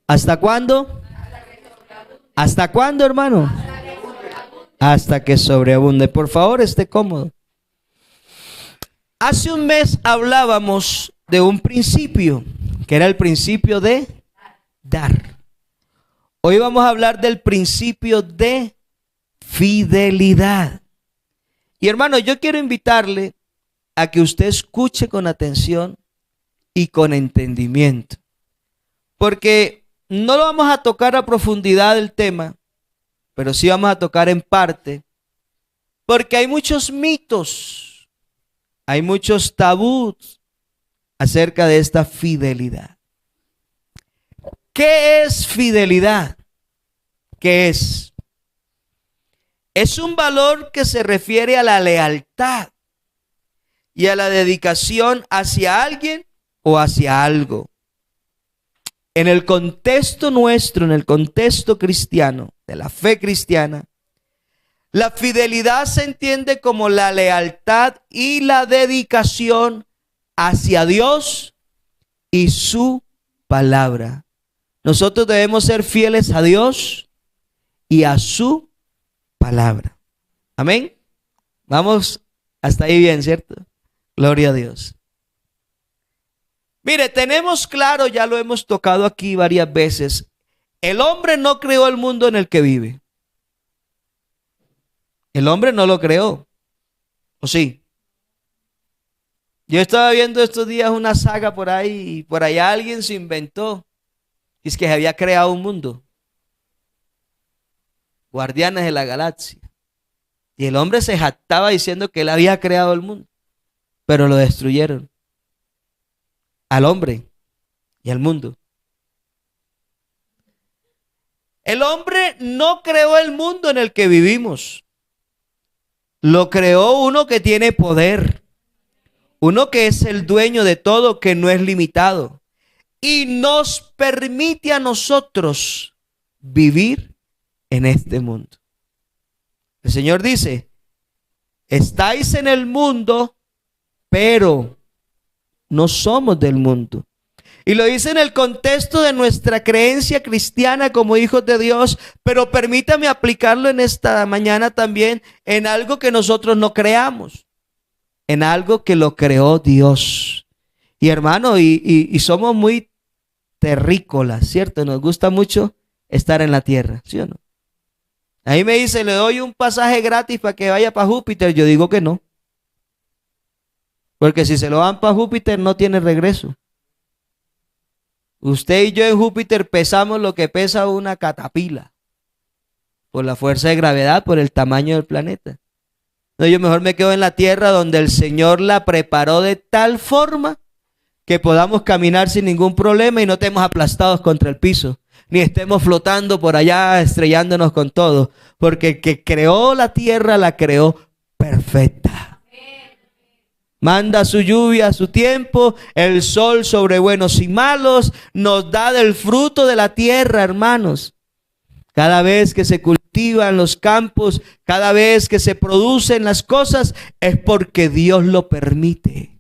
¿Hasta cuándo? ¿Hasta cuándo, hermano? Hasta que sobreabunde. Por favor, esté cómodo. Hace un mes hablábamos de un principio, que era el principio de dar. Hoy vamos a hablar del principio de fidelidad. Y hermano, yo quiero invitarle a que usted escuche con atención y con entendimiento. Porque no lo vamos a tocar a profundidad el tema, pero sí vamos a tocar en parte. Porque hay muchos mitos, hay muchos tabús acerca de esta fidelidad. ¿Qué es fidelidad? ¿Qué es? Es un valor que se refiere a la lealtad y a la dedicación hacia alguien o hacia algo. En el contexto nuestro, en el contexto cristiano, de la fe cristiana, la fidelidad se entiende como la lealtad y la dedicación hacia Dios y su palabra. Nosotros debemos ser fieles a Dios y a su palabra. Amén. Vamos hasta ahí bien, ¿cierto? Gloria a Dios. Mire, tenemos claro, ya lo hemos tocado aquí varias veces, el hombre no creó el mundo en el que vive. El hombre no lo creó. ¿O sí? Yo estaba viendo estos días una saga por ahí y por allá alguien se inventó. Y es que se había creado un mundo. Guardianes de la Galaxia. Y el hombre se jactaba diciendo que él había creado el mundo. Pero lo destruyeron. Al hombre y al mundo. El hombre no creó el mundo en el que vivimos. Lo creó uno que tiene poder. Uno que es el dueño de todo, que no es limitado. Y nos permite a nosotros vivir en este mundo. El Señor dice, estáis en el mundo, pero no somos del mundo. Y lo dice en el contexto de nuestra creencia cristiana como hijos de Dios, pero permítame aplicarlo en esta mañana también en algo que nosotros no creamos, en algo que lo creó Dios. Y hermano, y somos muy terrícolas, ¿cierto? Nos gusta mucho estar en la tierra, ¿sí o no? Ahí me dice, le doy un pasaje gratis para que vaya para Júpiter. Yo digo que no. Porque si se lo dan para Júpiter no tiene regreso. Usted y yo en Júpiter pesamos lo que pesa una catapila. Por la fuerza de gravedad, por el tamaño del planeta. No, yo mejor me quedo en la tierra donde el Señor la preparó de tal forma que podamos caminar sin ningún problema y no estemos aplastados contra el piso. Ni estemos flotando por allá estrellándonos con todo. Porque el que creó la tierra la creó perfecta. Manda su lluvia a su tiempo, el sol sobre buenos y malos, nos da del fruto de la tierra, hermanos. Cada vez que se cultivan los campos, cada vez que se producen las cosas, es porque Dios lo permite.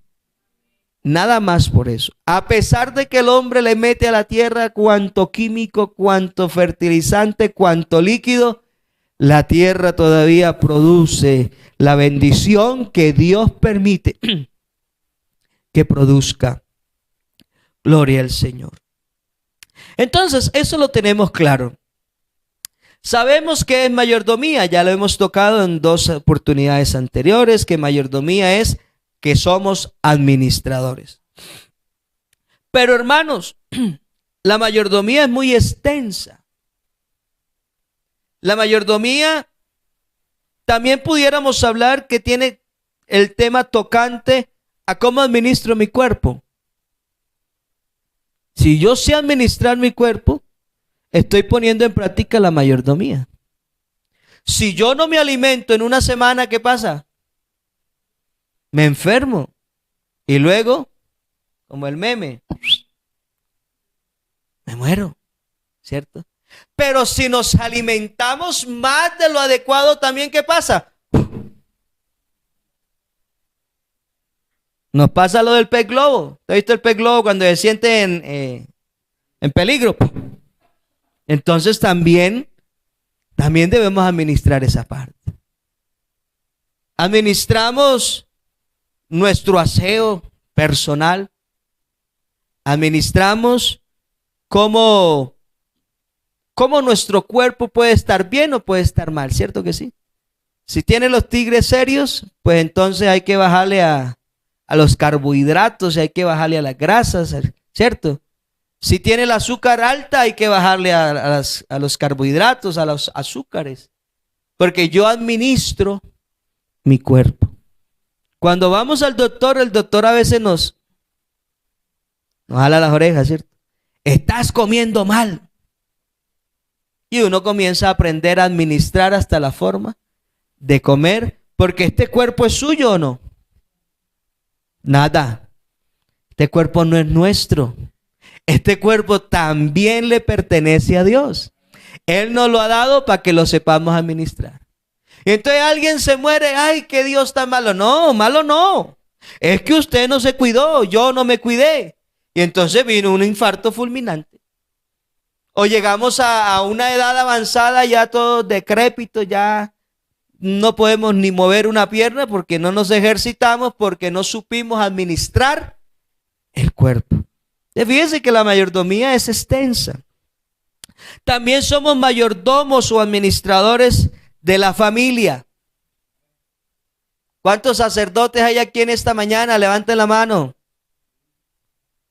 Nada más por eso. A pesar de que el hombre le mete a la tierra cuanto químico, cuanto fertilizante, cuanto líquido, la tierra todavía produce la bendición que Dios permite que produzca. Gloria al Señor. Entonces, eso lo tenemos claro. Sabemos que es mayordomía, ya lo hemos tocado en 2 oportunidades anteriores, que mayordomía es que somos administradores. Pero hermanos, la mayordomía es muy extensa. La mayordomía también pudiéramos hablar que tiene el tema tocante a cómo administro mi cuerpo. Si yo sé administrar mi cuerpo, estoy poniendo en práctica la mayordomía. Si yo no me alimento en una semana, ¿qué pasa? Me enfermo. Y luego, como el meme, me muero, ¿cierto? Pero si nos alimentamos más de lo adecuado también, ¿qué pasa? Nos pasa lo del pez globo. ¿Te has visto el pez globo cuando se siente en peligro? Entonces también debemos administrar esa parte. Administramos nuestro aseo personal. Administramos cómo nuestro cuerpo puede estar bien o puede estar mal, ¿cierto que sí? Si tiene los tigres serios, pues entonces hay que bajarle a los carbohidratos, hay que bajarle a las grasas, ¿cierto? Si tiene el azúcar alta, hay que bajarle a los carbohidratos, a los azúcares, porque yo administro mi cuerpo. Cuando vamos al doctor, el doctor a veces nos jala las orejas, ¿cierto? Estás comiendo mal. Y uno comienza a aprender a administrar hasta la forma de comer, porque este cuerpo es suyo o no. Nada. Este cuerpo no es nuestro. Este cuerpo también le pertenece a Dios. Él nos lo ha dado para que lo sepamos administrar. Y entonces alguien se muere, ay, que Dios está malo. No, malo no. Es que usted no se cuidó, yo no me cuidé. Y entonces vino un infarto fulminante. O llegamos a una edad avanzada, ya todos decrépitos, ya no podemos ni mover una pierna porque no nos ejercitamos, porque no supimos administrar el cuerpo. Fíjense que la mayordomía es extensa. También somos mayordomos o administradores de la familia. ¿Cuántos sacerdotes hay aquí en esta mañana? Levanten la mano.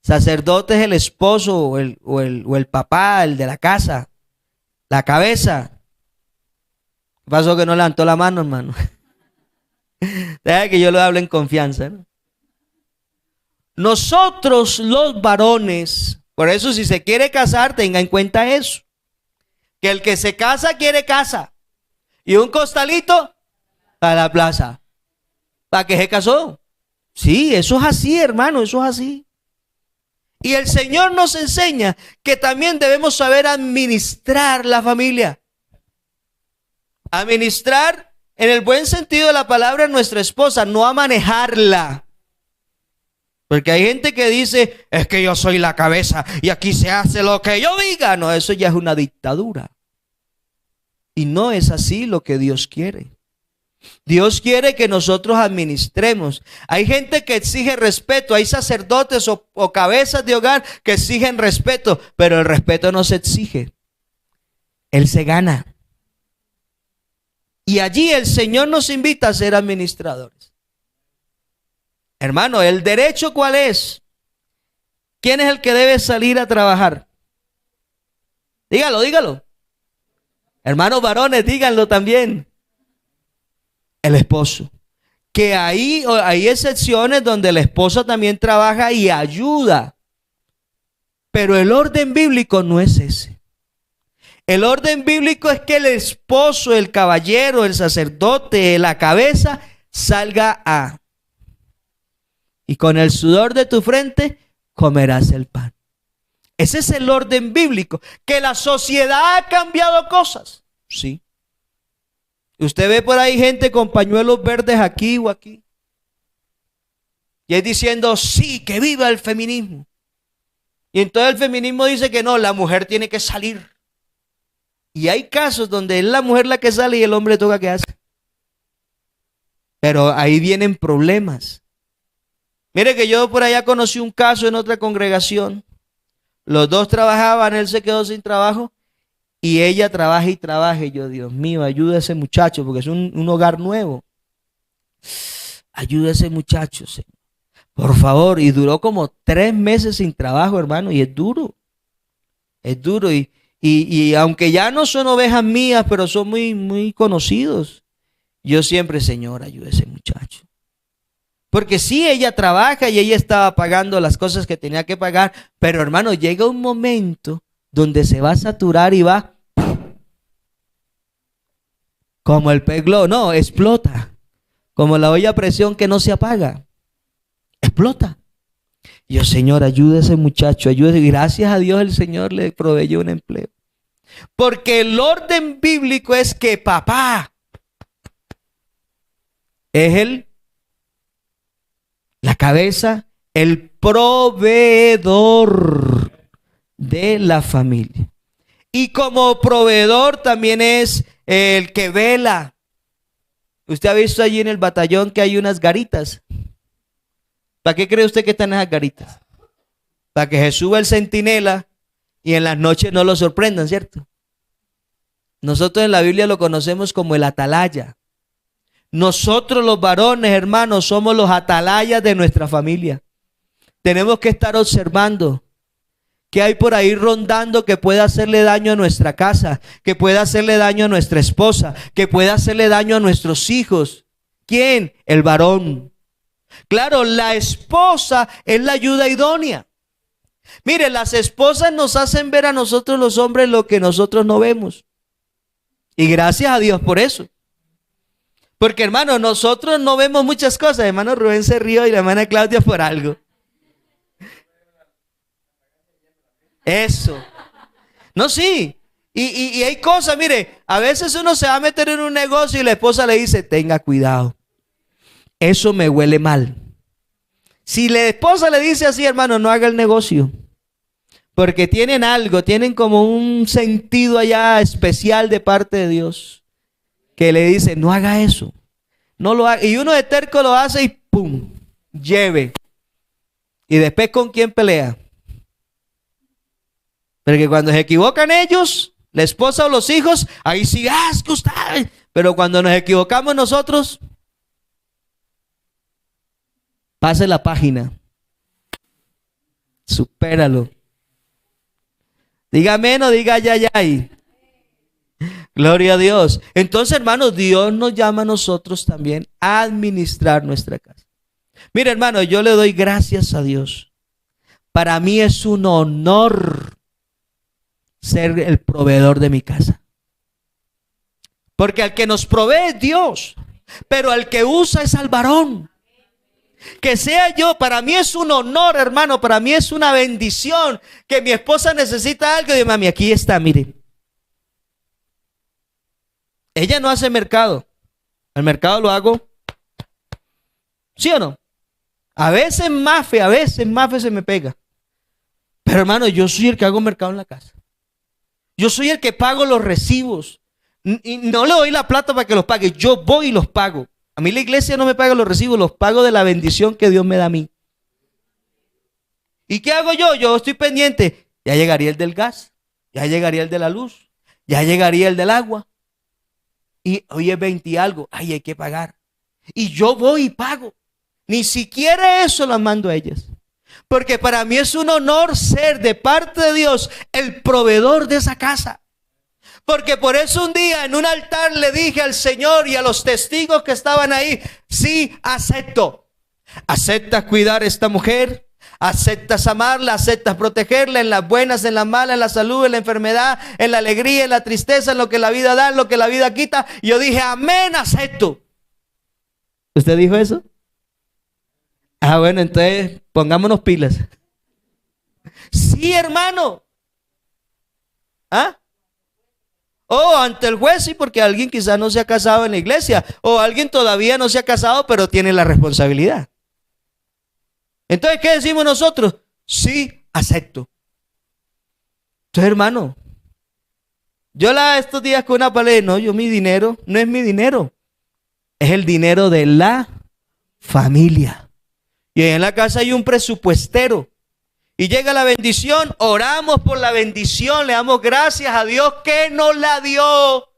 Sacerdote es el esposo o el papá, el de la casa, la cabeza. ¿Qué pasó que no levantó la mano, hermano? Deja que yo lo hable en confianza, ¿no? Nosotros los varones, por eso si se quiere casar, tenga en cuenta eso. Que el que se casa quiere casa. Y un costalito para la plaza. ¿Para qué se casó? Sí, eso es así, hermano, eso es así. Y el Señor nos enseña que también debemos saber administrar la familia. Administrar en el buen sentido de la palabra a nuestra esposa, no a manejarla. Porque hay gente que dice, es que yo soy la cabeza y aquí se hace lo que yo diga. No, eso ya es una dictadura. Y no es así lo que Dios quiere. Dios quiere que nosotros administremos. Hay gente que exige respeto, hay sacerdotes o cabezas de hogar que exigen respeto, pero el respeto no se exige. Él se gana. Y allí el Señor nos invita a ser administradores. Hermano, ¿el derecho cuál es? ¿Quién es el que debe salir a trabajar? Dígalo, dígalo. Hermanos varones, díganlo también. El esposo. Que hay excepciones donde la esposa también trabaja y ayuda. Pero el orden bíblico no es ese. El orden bíblico es que el esposo, el caballero, el sacerdote, la cabeza, salga a. Y con el sudor de tu frente comerás el pan. Ese es el orden bíblico. Que la sociedad ha cambiado cosas. Sí. Usted ve por ahí gente con pañuelos verdes aquí o aquí. Y es diciendo, sí, que viva el feminismo. Y entonces el feminismo dice que no, la mujer tiene que salir. Y hay casos donde es la mujer la que sale y el hombre toca que hace. Pero ahí vienen problemas. Mire que yo por allá conocí un caso en otra congregación. Los dos trabajaban, él se quedó sin trabajo y ella trabaja y trabaja. Y yo, Dios mío, ayuda a ese muchacho porque es un hogar nuevo. Ayuda a ese muchacho, Señor. Por favor. Y duró como 3 meses sin trabajo, hermano, y es duro. Es duro y aunque ya no son ovejas mías, pero son muy, muy conocidos. Yo siempre, Señor, ayuda a ese muchacho. Porque sí, ella trabaja y ella estaba pagando las cosas que tenía que pagar, pero hermano, llega un momento donde se va a saturar y va como el pez globo, no, explota, como la olla a presión que no se apaga, explota. Y yo, Señor, ayuda a ese muchacho, ayuda. Y gracias a Dios el Señor le proveyó un empleo. Porque el orden bíblico es que papá es la cabeza, el proveedor de la familia. Y como proveedor también es el que vela. Usted ha visto allí en el batallón que hay unas garitas. ¿Para qué cree usted que están esas garitas? Para que se suba el centinela y en las noches no lo sorprendan, ¿cierto? Nosotros en la Biblia lo conocemos como el atalaya. Nosotros los varones, hermanos, somos los atalayas de nuestra familia. Tenemos que estar observando qué hay por ahí rondando que pueda hacerle daño a nuestra casa, que pueda hacerle daño a nuestra esposa, que pueda hacerle daño a nuestros hijos. ¿Quién? El varón. Claro, la esposa es la ayuda idónea. Mire, las esposas nos hacen ver a nosotros los hombres lo que nosotros no vemos. Y gracias a Dios por eso. Porque, hermano, nosotros no vemos muchas cosas. Hermano Rubén se rió y la hermana Claudia por algo. Eso. No, sí. Y hay cosas, mire, a veces uno se va a meter en un negocio y la esposa le dice, tenga cuidado. Eso me huele mal. Si la esposa le dice así, hermano, no haga el negocio. Porque tienen algo, tienen como un sentido allá especial de parte de Dios. Que le dice, no haga eso. No lo haga. Y uno de terco lo hace y pum, lleve. Y después ¿con quién pelea? Porque cuando se equivocan ellos, la esposa o los hijos, ahí sí, es que usted. Pero cuando nos equivocamos nosotros, pase la página. Supéralo. Diga menos, diga ya. Gloria a Dios. Entonces, hermanos, Dios nos llama a nosotros también a administrar nuestra casa. Mira, hermano, yo le doy gracias a Dios. Para mí es un honor ser el proveedor de mi casa. Porque al que nos provee es Dios, pero al que usa es al varón. Que sea yo, para mí es un honor, hermano, para mí es una bendición que mi esposa necesita algo y digo, mami, aquí está, mire. Ella no hace mercado, el mercado lo hago, ¿sí o no? A veces Mafe se me pega. Pero hermano, yo soy el que hago mercado en la casa. Yo soy el que pago los recibos. Y no le doy la plata para que los pague, yo voy y los pago. A mí la iglesia no me paga los recibos, los pago de la bendición que Dios me da a mí. ¿Y qué hago yo? Yo estoy pendiente. Ya llegaría el del gas, ya llegaría el de la luz, ya llegaría el del agua. Y hoy es 20 y algo, ay, hay que pagar. Y yo voy y pago. Ni siquiera eso las mando a ellas. Porque para mí es un honor ser de parte de Dios el proveedor de esa casa. Porque por eso un día en un altar le dije al Señor y a los testigos que estaban ahí, sí, acepto. ¿Aceptas cuidar a esta mujer? ¿Aceptas amarla? ¿Aceptas protegerla en las buenas, en las malas, en la salud, en la enfermedad, en la alegría, en la tristeza, en lo que la vida da, en lo que la vida quita? Y yo dije, amén, acepto. ¿Usted dijo eso? Ah, bueno, entonces pongámonos pilas. Sí, hermano. ¿Ah? O ante el juez, sí, porque alguien quizás no se ha casado en la iglesia, o alguien todavía no se ha casado, pero tiene la responsabilidad. Entonces, ¿qué decimos nosotros? Sí, acepto. Entonces, hermano, yo estos días con una palabra, no, mi dinero no es mi dinero, es el dinero de la familia. Y en la casa hay un presupuestero. Y llega la bendición, oramos por la bendición, le damos gracias a Dios que nos la dio.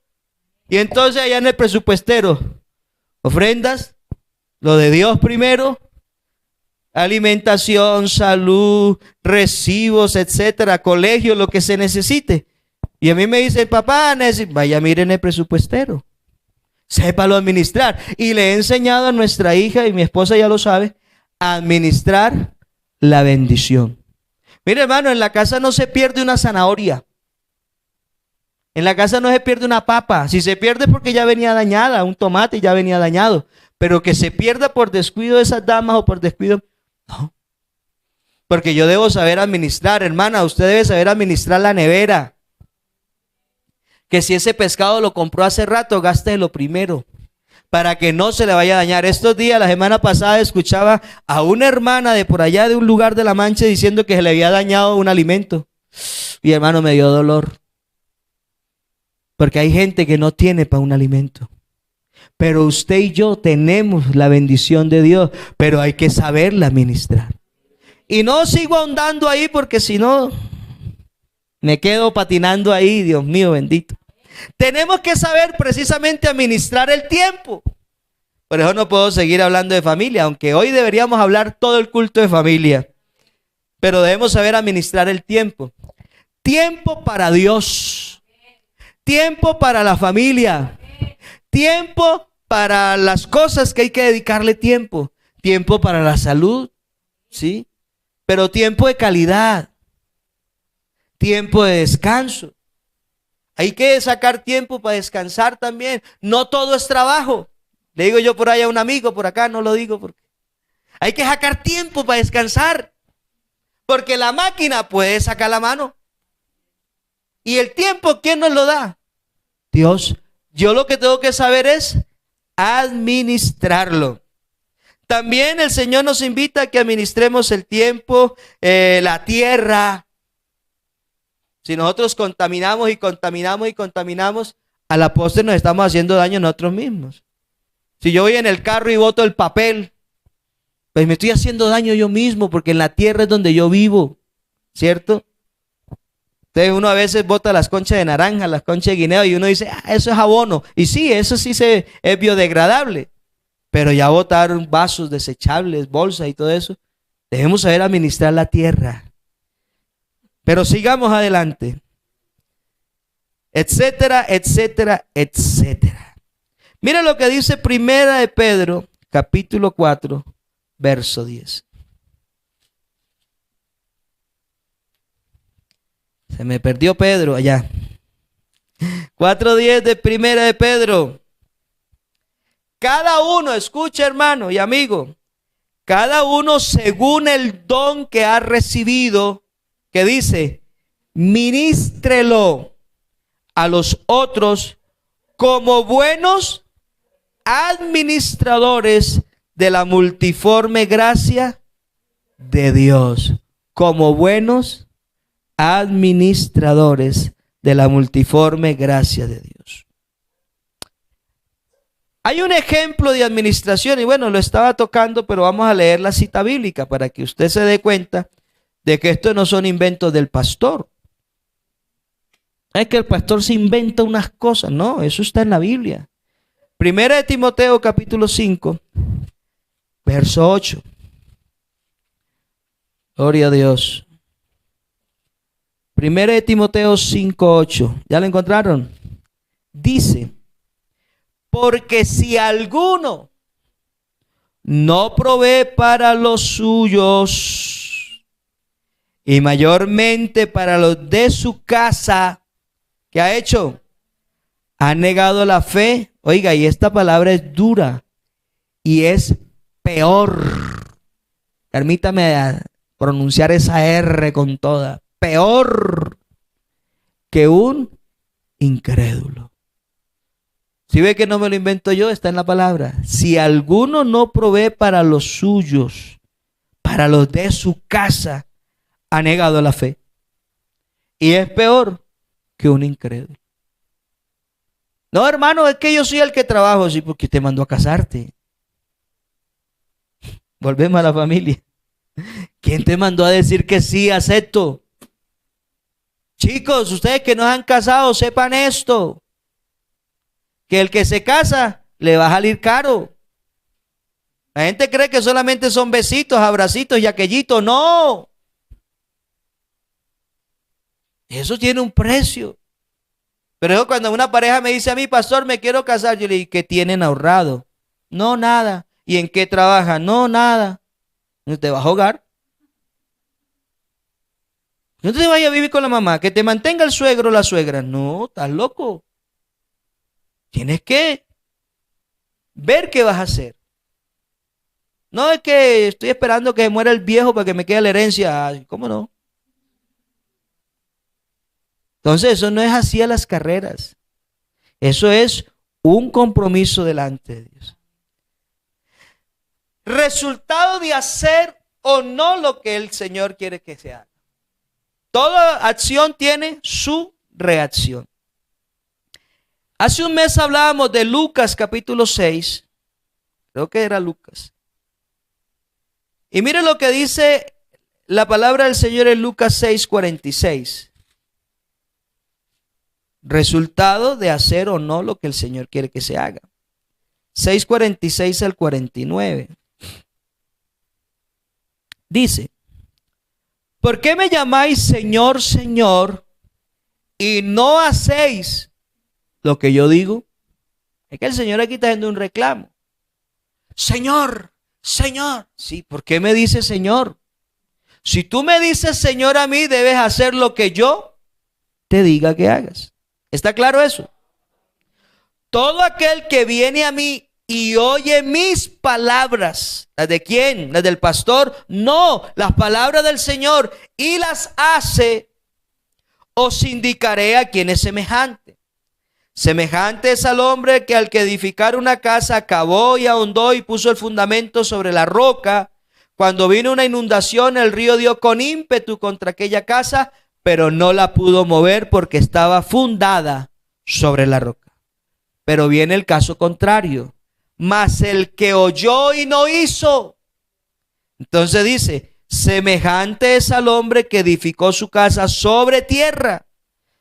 Y entonces allá en el presupuestero, ofrendas, lo de Dios primero, alimentación, salud, recibos, etcétera, colegio, lo que se necesite. Y a mí me dice el papá, vaya, miren el presupuestero, sépalo administrar. Y le he enseñado a nuestra hija, y mi esposa ya lo sabe, a administrar la bendición. Mire, hermano, en la casa no se pierde una zanahoria. En la casa no se pierde una papa. Si se pierde porque ya venía dañada, un tomate ya venía dañado. Pero que se pierda por descuido de esas damas o por descuido, no. Porque yo debo saber administrar, hermana, usted debe saber administrar la nevera. Que si ese pescado lo compró hace rato, gástelo primero, para que no se le vaya a dañar. Estos días, la semana pasada, escuchaba a una hermana de por allá de un lugar de La Mancha diciendo que se le había dañado un alimento. Y hermano, me dio dolor. Porque hay gente que no tiene para un alimento. Pero usted y yo tenemos la bendición de Dios, pero hay que saberla administrar. Y no sigo ahondando ahí porque si no, me quedo patinando ahí, Dios mío bendito. Tenemos que saber precisamente administrar el tiempo. Por eso no puedo seguir hablando de familia, aunque hoy deberíamos hablar todo el culto de familia. Pero debemos saber administrar el tiempo. Tiempo para Dios. Tiempo para la familia. Tiempo para las cosas que hay que dedicarle tiempo. Tiempo para la salud, ¿sí? Pero tiempo de calidad. Tiempo de descanso. Hay que sacar tiempo para descansar también. No todo es trabajo. Le digo yo por ahí a un amigo, por acá no lo digo porque hay que sacar tiempo para descansar. Porque la máquina puede sacar la mano. Y el tiempo, ¿quién nos lo da? Dios. Yo lo que tengo que saber es administrarlo. También el Señor nos invita a que administremos el tiempo, la tierra. Si nosotros contaminamos y contaminamos y contaminamos, a la postre nos estamos haciendo daño a nosotros mismos. Si yo voy en el carro y boto el papel, pues me estoy haciendo daño yo mismo, porque en la tierra es donde yo vivo, ¿cierto? Entonces uno a veces bota las conchas de naranja, las conchas de guineo, y uno dice, eso es abono. Y sí, eso sí es biodegradable. Pero ya botar vasos desechables, bolsas y todo eso, debemos saber administrar la tierra. Pero sigamos adelante. Etcétera, etcétera, etcétera. Mira lo que dice Primera de Pedro, capítulo 4, verso 10. Se me perdió Pedro allá. 4:10 de Primera de Pedro. Cada uno, escucha hermano y amigo, cada uno según el don que ha recibido, que dice, ministrelo a los otros como buenos administradores de la multiforme gracia de Dios. Como buenos administradores de la multiforme gracia de Dios. Hay un ejemplo de administración y bueno, lo estaba tocando, pero vamos a leer la cita bíblica para que usted se dé cuenta de que estos no son inventos del pastor. Es que el pastor se inventa unas cosas, no, eso está en la Biblia. Primera de Timoteo capítulo 5, verso 8. Gloria a Dios. Primera de Timoteo 5:8. ¿Ya lo encontraron? Dice, porque si alguno no provee para los suyos y mayormente para los de su casa, ¿qué ha hecho? Ha negado la fe. Oiga, y esta palabra es dura y es peor. Permítame pronunciar esa R con toda. Peor que un incrédulo. Si ve que no me lo invento yo, está en la palabra. Si alguno no provee para los suyos, para los de su casa, ha negado la fe. Y es peor que un incrédulo. No, hermano, es que yo soy el que trabajo. Sí, porque te mandó a casarte. Volvemos a la familia. ¿Quién te mandó a decir que sí, acepto? Chicos, ustedes que no han casado, sepan esto. Que el que se casa le va a salir caro. La gente cree que solamente son besitos, abracitos y aquellitos. No. Eso tiene un precio. Pero eso cuando una pareja me dice a mí, pastor, me quiero casar, yo le digo, ¿qué tienen ahorrado? No, nada. ¿Y en qué trabajan? No, nada. ¿No te vas a ahogar? No te vayas a vivir con la mamá, que te mantenga el suegro o la suegra. No, estás loco. Tienes que ver qué vas a hacer. No es que estoy esperando que muera el viejo para que me quede la herencia. Ay, ¿cómo no? Entonces eso no es así a las carreras. Eso es un compromiso delante de Dios. Resultado de hacer o no lo que el Señor quiere que se haga. Toda acción tiene su reacción. Hace un mes hablábamos de Lucas capítulo 6. Creo que era Lucas. Y mire lo que dice la palabra del Señor en Lucas 6:46. Resultado de hacer o no lo que el Señor quiere que se haga. 6:46 al 49. Dice: ¿por qué me llamáis Señor, Señor, y no hacéis lo que yo digo? Es que el Señor aquí está haciendo un reclamo. Señor, Señor. Sí, ¿por qué me dice Señor? Si tú me dices Señor a mí, debes hacer lo que yo te diga que hagas. ¿Está claro eso? Todo aquel que viene a mí y oye mis palabras, ¿las de quién? ¿Las del pastor? No, las palabras del Señor, y las hace, os indicaré a quién es semejante. Semejante es al hombre que al que edificar una casa cavó y ahondó y puso el fundamento sobre la roca. Cuando vino una inundación, el río dio con ímpetu contra aquella casa, pero no la pudo mover porque estaba fundada sobre la roca. Pero viene el caso contrario. Mas el que oyó y no hizo. Entonces dice, semejante es al hombre que edificó su casa sobre tierra,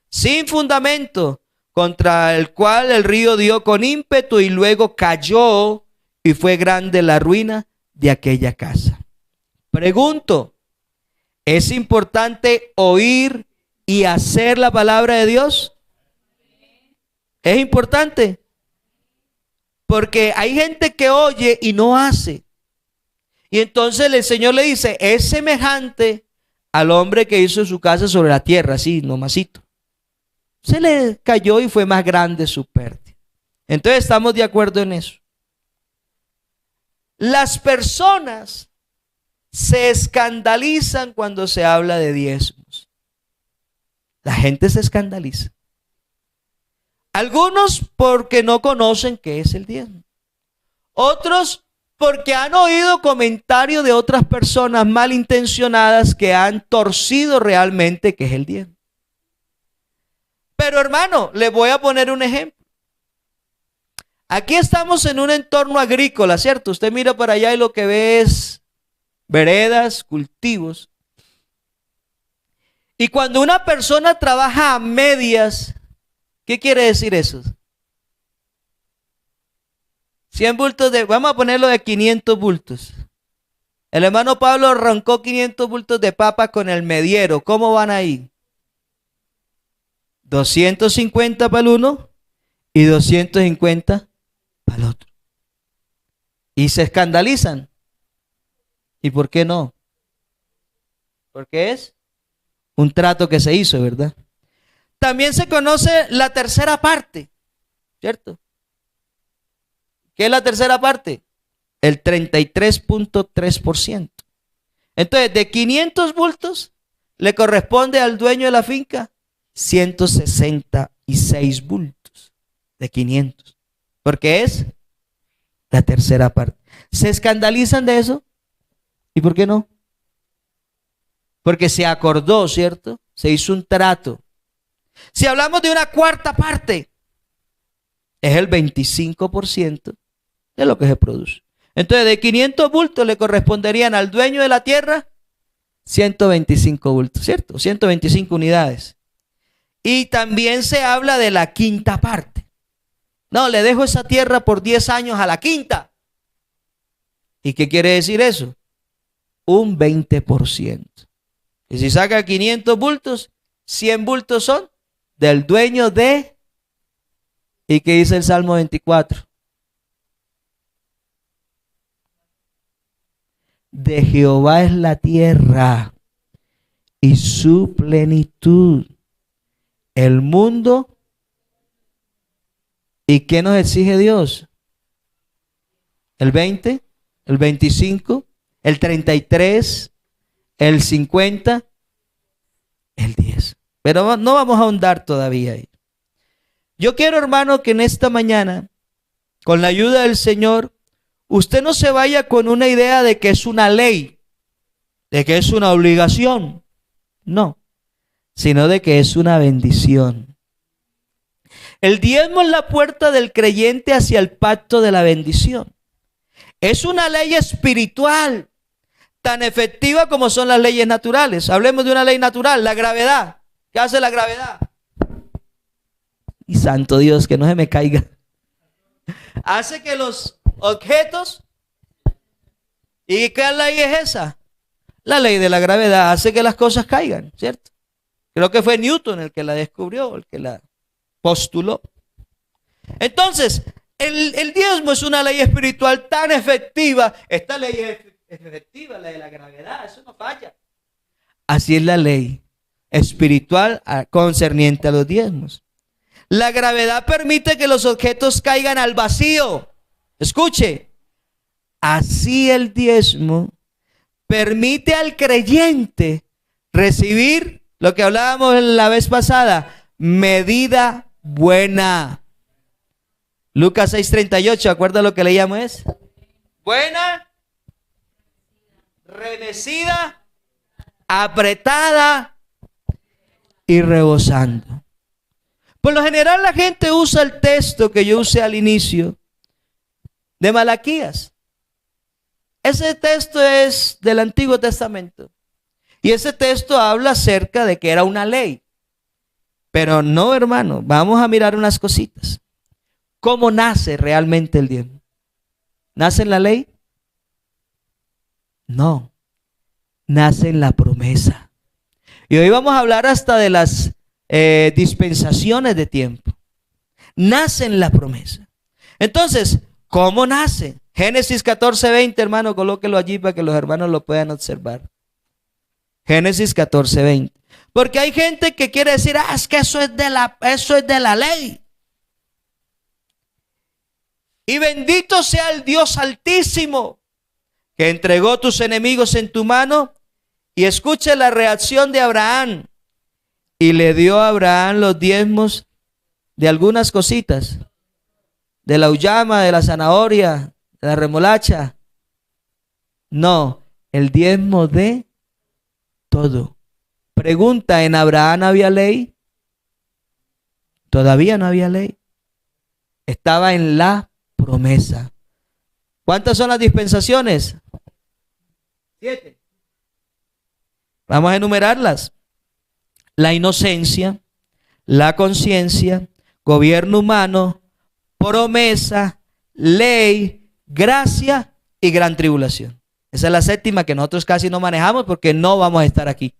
sin fundamento, contra el cual el río dio con ímpetu y luego cayó, y fue grande la ruina de aquella casa. Pregunto, ¿es importante oír y hacer la palabra de Dios? ¿Es importante? Porque hay gente que oye y no hace. Y entonces el Señor le dice, es semejante al hombre que hizo su casa sobre la tierra, así, nomasito. Se le cayó y fue más grande su pérdida. Entonces estamos de acuerdo en eso. Las personas se escandalizan cuando se habla de diezmos. La gente se escandaliza. Algunos porque no conocen qué es el diezmo. Otros porque han oído comentarios de otras personas malintencionadas que han torcido realmente qué es el diezmo. Pero hermano, le voy a poner un ejemplo. Aquí estamos en un entorno agrícola, ¿cierto? Usted mira para allá y lo que ve es veredas, cultivos. Y cuando una persona trabaja a medias, ¿qué quiere decir eso? 100 bultos de, vamos a ponerlo de 500 bultos. El hermano Pablo arrancó 500 bultos de papa con el mediero. ¿Cómo van ahí? 250 para el uno y 250 para el otro. Y se escandalizan. ¿Y por qué no? Porque es un trato que se hizo, ¿verdad? También se conoce la tercera parte, ¿cierto? ¿Qué es la tercera parte? El 33.3%. Entonces, de 500 bultos, le corresponde al dueño de la finca 166 bultos de 500. Porque es la tercera parte. ¿Se escandalizan de eso? ¿Y por qué no? Porque se acordó, ¿cierto? Se hizo un trato. Si hablamos de una cuarta parte, es el 25% de lo que se produce. Entonces, de 500 bultos le corresponderían al dueño de la tierra 125 bultos, ¿cierto? 125 unidades. Y también se habla de la quinta parte. No, le dejo esa tierra por 10 años a la quinta. ¿Y qué quiere decir eso? Un 20%. Y si saca 500 bultos, 100 bultos son del dueño de... ¿Y qué dice el Salmo 24? De Jehová es la tierra y su plenitud, el mundo. ¿Y qué nos exige Dios? ¿El 20? ¿El 25? ¿El 33? ¿El 50? El 10. Pero no vamos a ahondar todavía ahí. Yo quiero, hermano, que en esta mañana, con la ayuda del Señor, usted no se vaya con una idea de que es una ley, de que es una obligación. No, sino de que es una bendición. El diezmo es la puerta del creyente hacia el pacto de la bendición. Es una ley espiritual tan efectiva como son las leyes naturales. Hablemos de una ley natural, la gravedad. ¿Qué hace la gravedad? Y santo Dios, que no se me caiga. Hace que los objetos... ¿Y qué ley es esa? La ley de la gravedad hace que las cosas caigan, ¿cierto? Creo que fue Newton el que la descubrió, el que la postuló. Entonces, el diezmo es una ley espiritual tan efectiva. Esta ley es efectiva, la de la gravedad, eso no falla. Así es la ley espiritual concerniente a los diezmos. La gravedad permite que los objetos caigan al vacío. Escuche, así el diezmo permite al creyente recibir lo que hablábamos la vez pasada, medida buena. Lucas 6:38, ¿acuerda lo que leíamos? Es buena, remecida, apretada y rebosando. Por lo general la gente usa el texto que yo usé al inicio de Malaquías. Ese texto es del Antiguo Testamento. Y ese texto habla acerca de que era una ley. Pero no, hermano, vamos a mirar unas cositas. ¿Cómo nace realmente el diezmo? ¿Nace en la ley? No, nace en la promesa. Y hoy vamos a hablar hasta de las dispensaciones de tiempo. Nace en la promesa. Entonces, ¿cómo nace? Génesis 14:20, hermano, colóquelo allí para que los hermanos lo puedan observar. Génesis 14:20. Porque hay gente que quiere decir, es que eso es de la ley. Y bendito sea el Dios Altísimo, que entregó tus enemigos en tu mano. Y escuche la reacción de Abraham. Y le dio a Abraham los diezmos de algunas cositas. De la uyama, de la zanahoria, de la remolacha. No, el diezmo de todo. Pregunta, ¿en Abraham había ley? Todavía no había ley. Estaba en la promesa. ¿Cuántas son las dispensaciones? 7. Vamos a enumerarlas. La inocencia, la conciencia, gobierno humano, promesa, ley, gracia y gran tribulación. Esa es la séptima que nosotros casi no manejamos porque no vamos a estar aquí.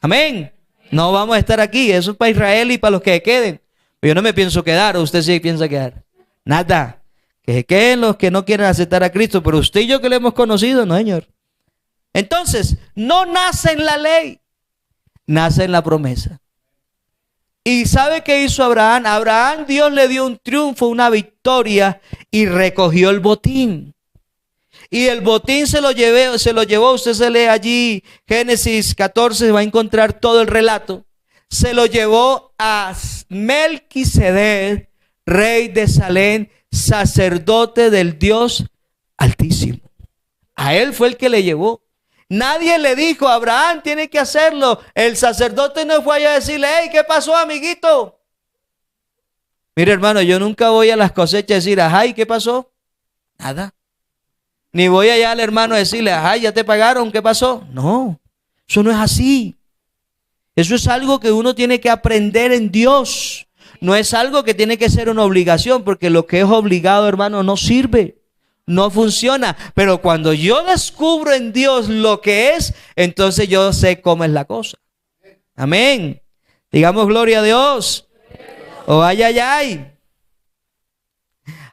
Amén. No vamos a estar aquí. Eso es para Israel y para los que queden. Yo no me pienso quedar, o usted sí piensa quedar. Nada. Que se queden los que no quieren aceptar a Cristo. Pero usted y yo que lo hemos conocido, no, señor. Entonces, no nace en la ley. Nace en la promesa. ¿Y sabe qué hizo Abraham? Abraham, Dios le dio un triunfo, una victoria y recogió el botín. Y el botín se lo llevó, usted se lee allí Génesis 14, va a encontrar todo el relato. Se lo llevó a Melquisedec, rey de Salem, sacerdote del Dios Altísimo. A él fue el que le llevó. Nadie le dijo, Abraham tiene que hacerlo. El sacerdote no fue allá a decirle, hey, ¿qué pasó, amiguito? Mire, hermano, yo nunca voy a las cosechas a decir, ajá, ¿y qué pasó? Nada. Ni voy allá al hermano a decirle, ajá, ¿ya te pagaron? ¿Qué pasó? No, eso no es así. Eso es algo que uno tiene que aprender en Dios. No es algo que tiene que ser una obligación, porque lo que es obligado, hermano, no sirve. No funciona, pero cuando yo descubro en Dios lo que es, entonces yo sé cómo es la cosa. Amén. Digamos gloria a Dios. O ay, ay, ay.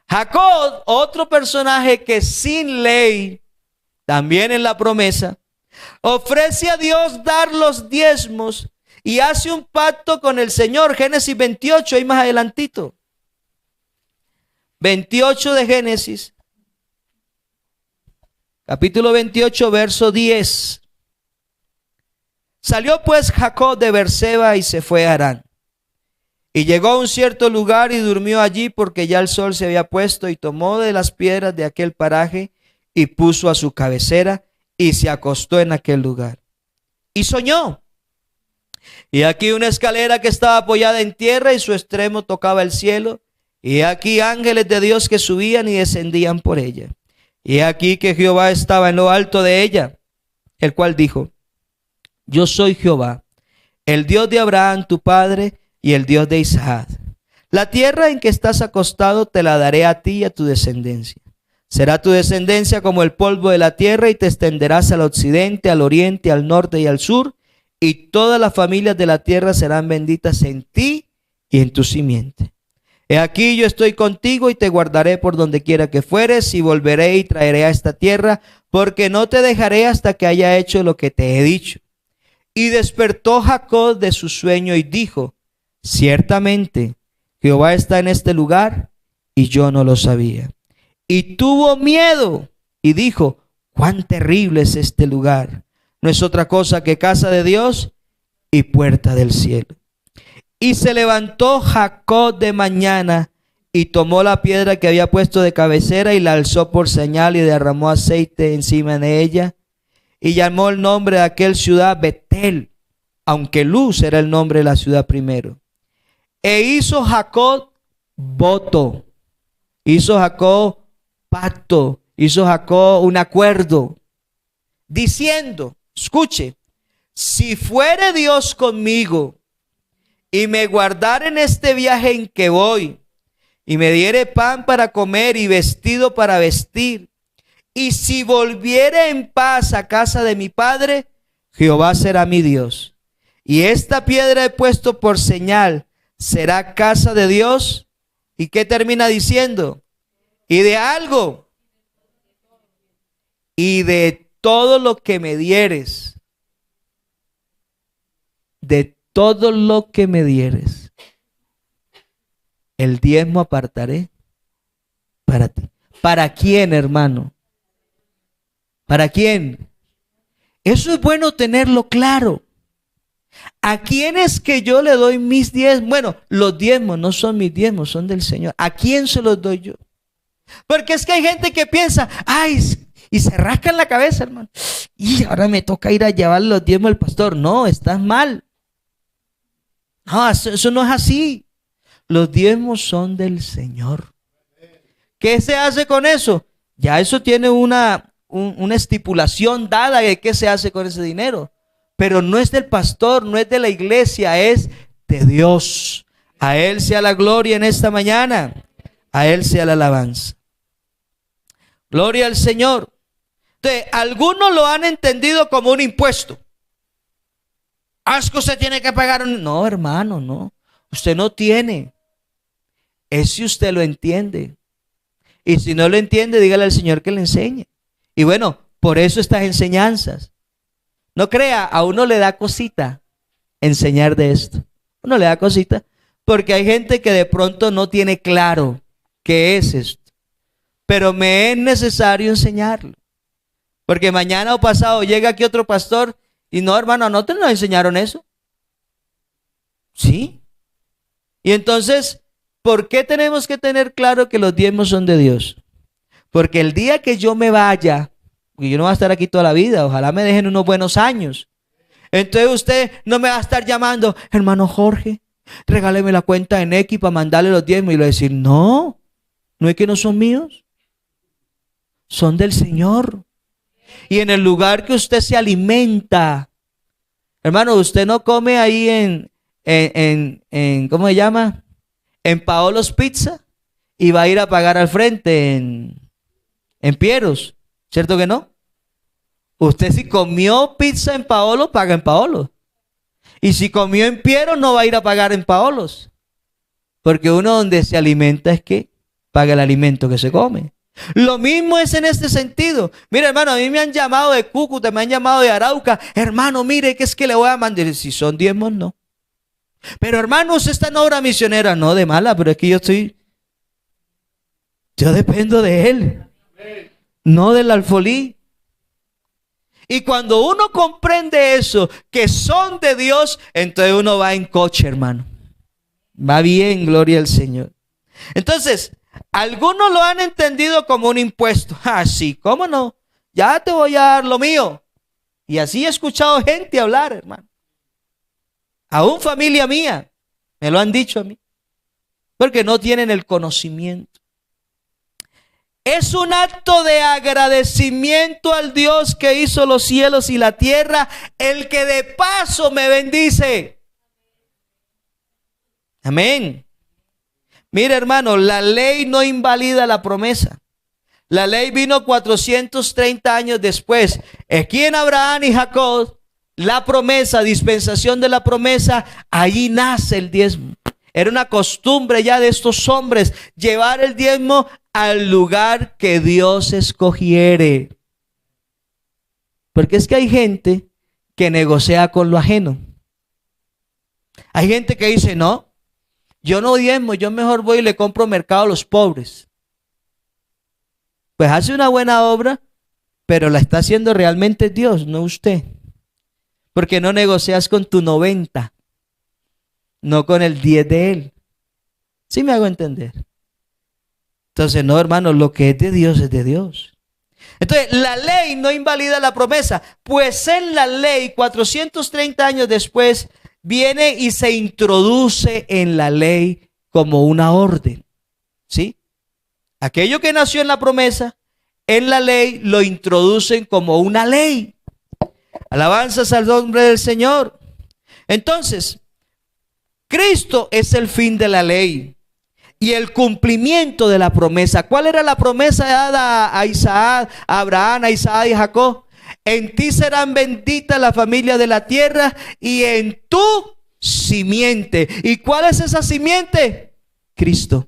Jacob, otro personaje que sin ley, también en la promesa, ofrece a Dios dar los diezmos y hace un pacto con el Señor. Génesis 28, ahí más adelantito. 28 de Génesis. Capítulo 28, verso 10. Salió pues Jacob de Beerseba y se fue a Harán. Y llegó a un cierto lugar y durmió allí porque ya el sol se había puesto, y tomó de las piedras de aquel paraje y puso a su cabecera y se acostó en aquel lugar. Y soñó. Y aquí una escalera que estaba apoyada en tierra y su extremo tocaba el cielo. Y aquí ángeles de Dios que subían y descendían por ella. Y aquí que Jehová estaba en lo alto de ella, el cual dijo: yo soy Jehová, el Dios de Abraham tu padre y el Dios de Isaac. La tierra en que estás acostado te la daré a ti y a tu descendencia. Será tu descendencia como el polvo de la tierra y te extenderás al occidente, al oriente, al norte y al sur. Y todas las familias de la tierra serán benditas en ti y en tu simiente. He aquí yo estoy contigo y te guardaré por donde quiera que fueres, y volveré y traeré a esta tierra, porque no te dejaré hasta que haya hecho lo que te he dicho. Y despertó Jacob de su sueño y dijo: ciertamente Jehová está en este lugar y yo no lo sabía. Y tuvo miedo y dijo: cuán terrible es este lugar. No es otra cosa que casa de Dios y puerta del cielo. Y se levantó Jacob de mañana y tomó la piedra que había puesto de cabecera y la alzó por señal y derramó aceite encima de ella. Y llamó el nombre de aquel ciudad Betel, aunque Luz era el nombre de la ciudad primero. E hizo Jacob voto, hizo Jacob pacto, hizo Jacob un acuerdo, diciendo, escuche, si fuere Dios conmigo y me guardare en este viaje en que voy, y me diere pan para comer y vestido para vestir, y si volviere en paz a casa de mi padre, Jehová será mi Dios. Y esta piedra he puesto por señal, será casa de Dios. ¿Y qué termina diciendo? Y de algo. Y de todo lo que me dieres. De todo lo que me dieres. El diezmo apartaré para ti. ¿Para quién, hermano? ¿Para quién? Eso es bueno tenerlo claro. ¿A quién es que yo le doy mis diezmos? Bueno, los diezmos no son mis diezmos, son del Señor. ¿A quién se los doy yo? Porque es que hay gente que piensa, ay, y se rascan la cabeza, hermano. Y ahora me toca ir a llevar los diezmos al pastor. No, estás mal. No, eso no es así. Los diezmos son del Señor. ¿Qué se hace con eso? Ya eso tiene una estipulación dada de qué se hace con ese dinero. Pero no es del pastor, no es de la iglesia, es de Dios. A Él sea la gloria en esta mañana. A Él sea la alabanza. Gloria al Señor. Entonces, algunos lo han entendido como un impuesto. Es que usted tiene que pagar un... No, hermano, no. Usted no tiene. Es si usted lo entiende. Y si no lo entiende, dígale al Señor que le enseñe. Y bueno, por eso estas enseñanzas. No crea, a uno le da cosita enseñar de esto. Uno le da cosita porque hay gente que de pronto no tiene claro qué es esto. Pero me es necesario enseñarlo. Porque mañana o pasado llega aquí otro pastor y no, hermano, ¿no te nos enseñaron eso? ¿Sí? Y entonces, ¿por qué tenemos que tener claro que los diezmos son de Dios? Porque el día que yo me vaya, porque yo no voy a estar aquí toda la vida, ojalá me dejen unos buenos años. Entonces usted no me va a estar llamando, hermano Jorge, regáleme la cuenta en X para mandarle los diezmos. Y le voy a decir, no es que no son míos, son del Señor. Y en el lugar que usted se alimenta, hermano, usted no come ahí en ¿cómo se llama? En Paolo's Pizza y va a ir a pagar al frente en Pieros, ¿cierto que no? Usted si comió pizza en Paolo, paga en Paolo. Y si comió en Pieros, no va a ir a pagar en Paolos. Porque uno donde se alimenta es que paga el alimento que se come. Lo mismo es en este sentido. Mira, hermano, a mí me han llamado de Cúcuta, me han llamado de Arauca. Hermano, mire, que es que le voy a mandar. Si son diezmos, no. Pero hermano, usted está en obra misionera. No, de mala, pero es que yo dependo de él. No del alfolí. Y cuando uno comprende eso, que son de Dios, entonces uno va en coche, hermano. Va bien, gloria al Señor. Entonces, algunos lo han entendido como un impuesto. Ah, sí, ¿cómo no? Ya te voy a dar lo mío. Y así he escuchado gente hablar, hermano. Aún familia mía, me lo han dicho a mí, porque no tienen el conocimiento. Es un acto de agradecimiento al Dios que hizo los cielos y la tierra, el que de paso me bendice. Amén. Mira, hermano, la ley no invalida la promesa. La ley vino 430 años después. Aquí en Abraham y Jacob, la promesa, dispensación de la promesa, allí nace el diezmo. Era una costumbre ya de estos hombres llevar el diezmo al lugar que Dios escogiere. Porque es que hay gente que negocia con lo ajeno. Hay gente que dice, no, yo no diezmo, yo mejor voy y le compro mercado a los pobres. Pues hace una buena obra, pero la está haciendo realmente Dios, no usted. Porque no negocias con tu 90, no con el 10 de Él. ¿Sí me hago entender? Entonces, no, hermano, lo que es de Dios es de Dios. Entonces, la ley no invalida la promesa, pues en la ley, 430 años después, viene y se introduce en la ley como una orden. ¿Sí? Aquello que nació en la promesa, en la ley lo introducen como una ley. Alabanzas al nombre del Señor. Entonces, Cristo es el fin de la ley y el cumplimiento de la promesa. ¿Cuál era la promesa dada a Isaac, a Abraham, a Isaac y a Jacob? En ti serán benditas la familia de la tierra y en tu simiente. ¿Y cuál es esa simiente? Cristo.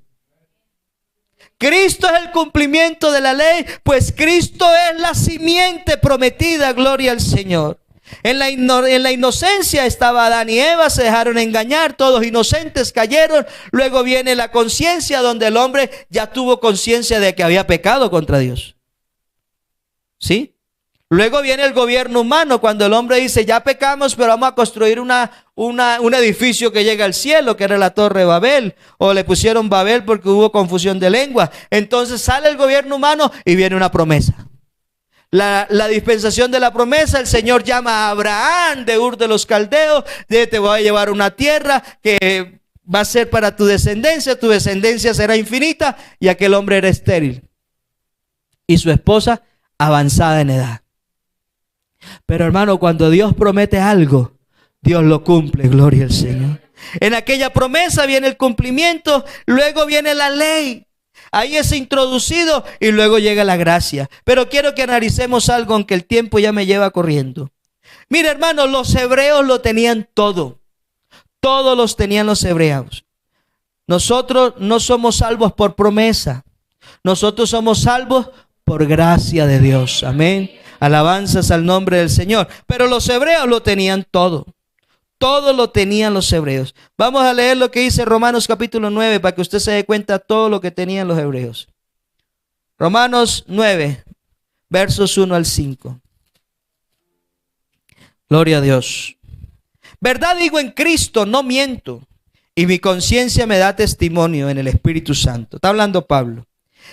Cristo es el cumplimiento de la ley, pues Cristo es la simiente prometida, gloria al Señor. En la inocencia estaba Adán y Eva, se dejaron engañar, todos inocentes cayeron. Luego viene la conciencia, donde el hombre ya tuvo conciencia de que había pecado contra Dios. ¿Sí? Luego viene el gobierno humano, cuando el hombre dice, ya pecamos, pero vamos a construir un edificio que llega al cielo, que era la Torre de Babel, o le pusieron Babel porque hubo confusión de lengua. Entonces sale el gobierno humano y viene una promesa. La dispensación de la promesa, el Señor llama a Abraham de Ur de los Caldeos, te voy a llevar una tierra que va a ser para tu descendencia será infinita, y aquel hombre era estéril. Y su esposa avanzada en edad. Pero hermano, cuando Dios promete algo, Dios lo cumple, gloria al Señor. En aquella promesa viene el cumplimiento, luego viene la ley. Ahí es introducido y luego llega la gracia. Pero quiero que analicemos algo, aunque el tiempo ya me lleva corriendo. Mira, hermano, los hebreos lo tenían todo. Todos los tenían los hebreos. Nosotros no somos salvos por promesa. Nosotros somos salvos por gracia de Dios. Amén. Alabanzas al nombre del Señor. Pero los hebreos lo tenían todo. Todo lo tenían los hebreos. Vamos a leer lo que dice Romanos capítulo 9 para que usted se dé cuenta de todo lo que tenían los hebreos. Romanos 9, versos 1 al 5. Gloria a Dios. Verdad digo en Cristo, no miento, y mi conciencia me da testimonio en el Espíritu Santo. Está hablando Pablo.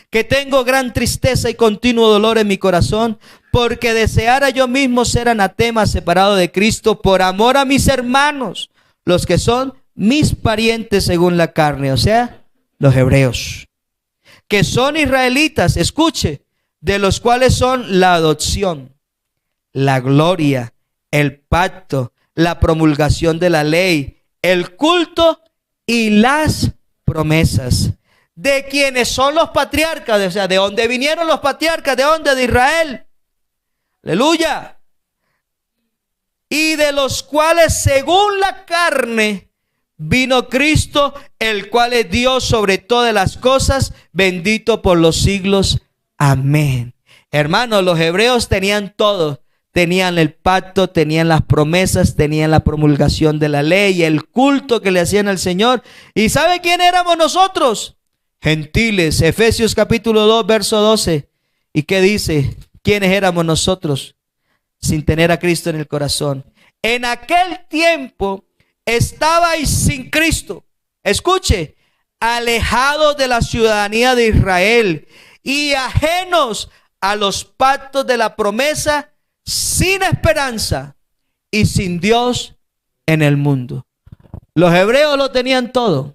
Que tengo gran tristeza y continuo dolor en mi corazón, porque deseara yo mismo ser anatema, separado de Cristo, por amor a mis hermanos, los que son mis parientes según la carne, o sea, los hebreos, que son israelitas, escuche, de los cuales son la adopción, la gloria, el pacto, la promulgación de la ley, el culto y las promesas. De quienes son los patriarcas, o sea, de dónde vinieron los patriarcas, de dónde, de Israel. Aleluya. Y de los cuales según la carne vino Cristo, el cual es Dios sobre todas las cosas, bendito por los siglos. Amén. Hermanos, los hebreos tenían todo. Tenían el pacto, tenían las promesas, tenían la promulgación de la ley, el culto que le hacían al Señor. ¿Y sabe quién éramos nosotros? Gentiles. Efesios capítulo 2, verso 12. ¿Y qué dice? ¿Quiénes éramos nosotros sin tener a Cristo en el corazón? En aquel tiempo estabais sin Cristo. Escuche, alejados de la ciudadanía de Israel y ajenos a los pactos de la promesa, sin esperanza y sin Dios en el mundo. Los hebreos lo tenían todo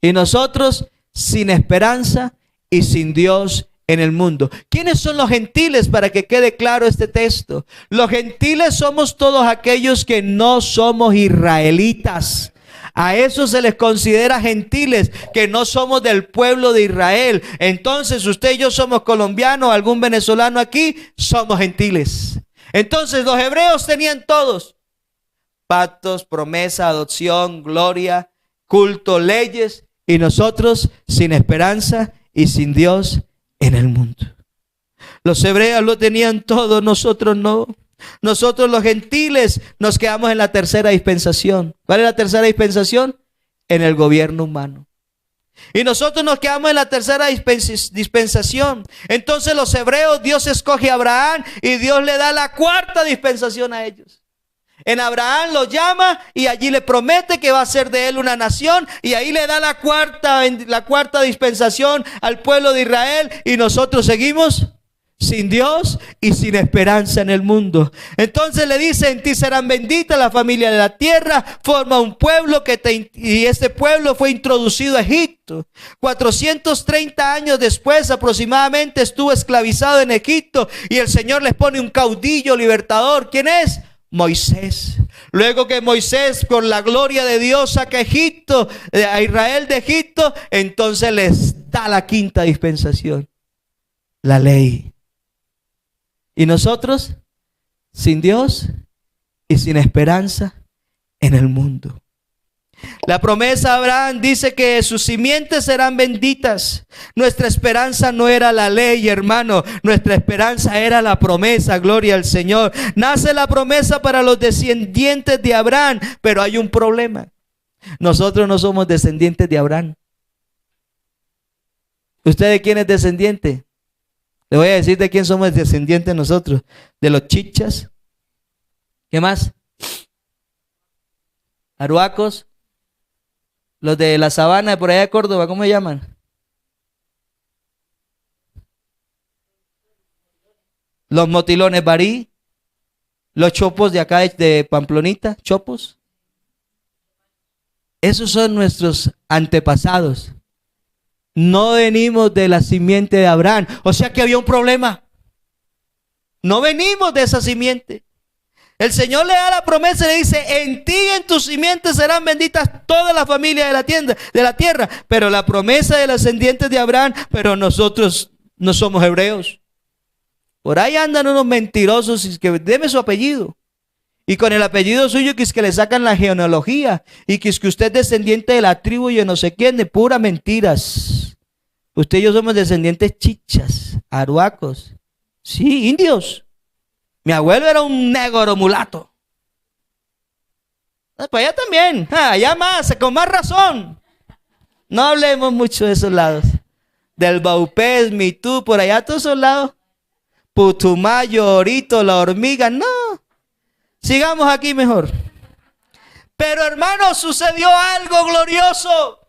y nosotros sin esperanza y sin Dios en el mundo. ¿Quiénes son los gentiles? Para que quede claro este texto. Los gentiles somos todos aquellos que no somos israelitas. A eso se les considera gentiles, que no somos del pueblo de Israel. Entonces usted y yo somos colombianos, algún venezolano aquí, somos gentiles. Entonces los hebreos tenían todos: pactos, promesa, adopción, gloria, culto, leyes, y nosotros sin esperanza y sin Dios en el mundo. Los hebreos lo tenían todo, nosotros no. Nosotros los gentiles nos quedamos en la tercera dispensación. ¿Cuál es la tercera dispensación? En el gobierno humano. Y nosotros nos quedamos en la tercera dispensación. Entonces los hebreos, Dios escoge a Abraham y Dios le da la cuarta dispensación a ellos. En Abraham lo llama y allí le promete que va a ser de él una nación, y ahí le da la cuarta dispensación al pueblo de Israel, y nosotros seguimos sin Dios y sin esperanza en el mundo. Entonces le dice: en ti serán benditas la familia de la tierra, forma un pueblo y este pueblo fue introducido a Egipto. 430 años después aproximadamente estuvo esclavizado en Egipto, y el Señor les pone un caudillo libertador. ¿Quién es? Moisés. Luego que Moisés, con la gloria de Dios, saca a Israel de Egipto, entonces les da la quinta dispensación, la ley. Y nosotros sin Dios y sin esperanza en el mundo. La promesa de Abraham dice que sus simientes serán benditas. Nuestra esperanza no era la ley, hermano. Nuestra esperanza era la promesa. Gloria al Señor. Nace la promesa para los descendientes de Abraham, pero hay un problema. Nosotros no somos descendientes de Abraham. ¿Usted de quién es descendiente? Le voy a decir de quién somos descendientes nosotros. De los chichas. ¿Qué más? Aruacos. Los de la sabana de por allá de Córdoba, ¿cómo se llaman? Los motilones Barí. Los chopos de acá de Pamplonita, chopos. Esos son nuestros antepasados. No venimos de la simiente de Abraham. O sea que había un problema. No venimos de esa simiente. El Señor le da la promesa y le dice: en ti y en tus simientes serán benditas todas las familias de la tierra. Pero la promesa de los descendientes de Abraham, pero nosotros no somos hebreos. Por ahí andan unos mentirosos y que deme su apellido. Y con el apellido suyo que es que le sacan la genealogía. Y que es que usted es descendiente de la tribu y yo no sé quién, de puras mentiras. Usted y yo somos descendientes chichas, aruacos. Sí, indios. Mi abuelo era un negro mulato. Pues allá también, allá más, con más razón. No hablemos mucho de esos lados. Del Baupés, Mitú, por allá todos esos lados. Putumayo, Orito, La Hormiga, no. Sigamos aquí mejor. Pero hermanos, sucedió algo glorioso.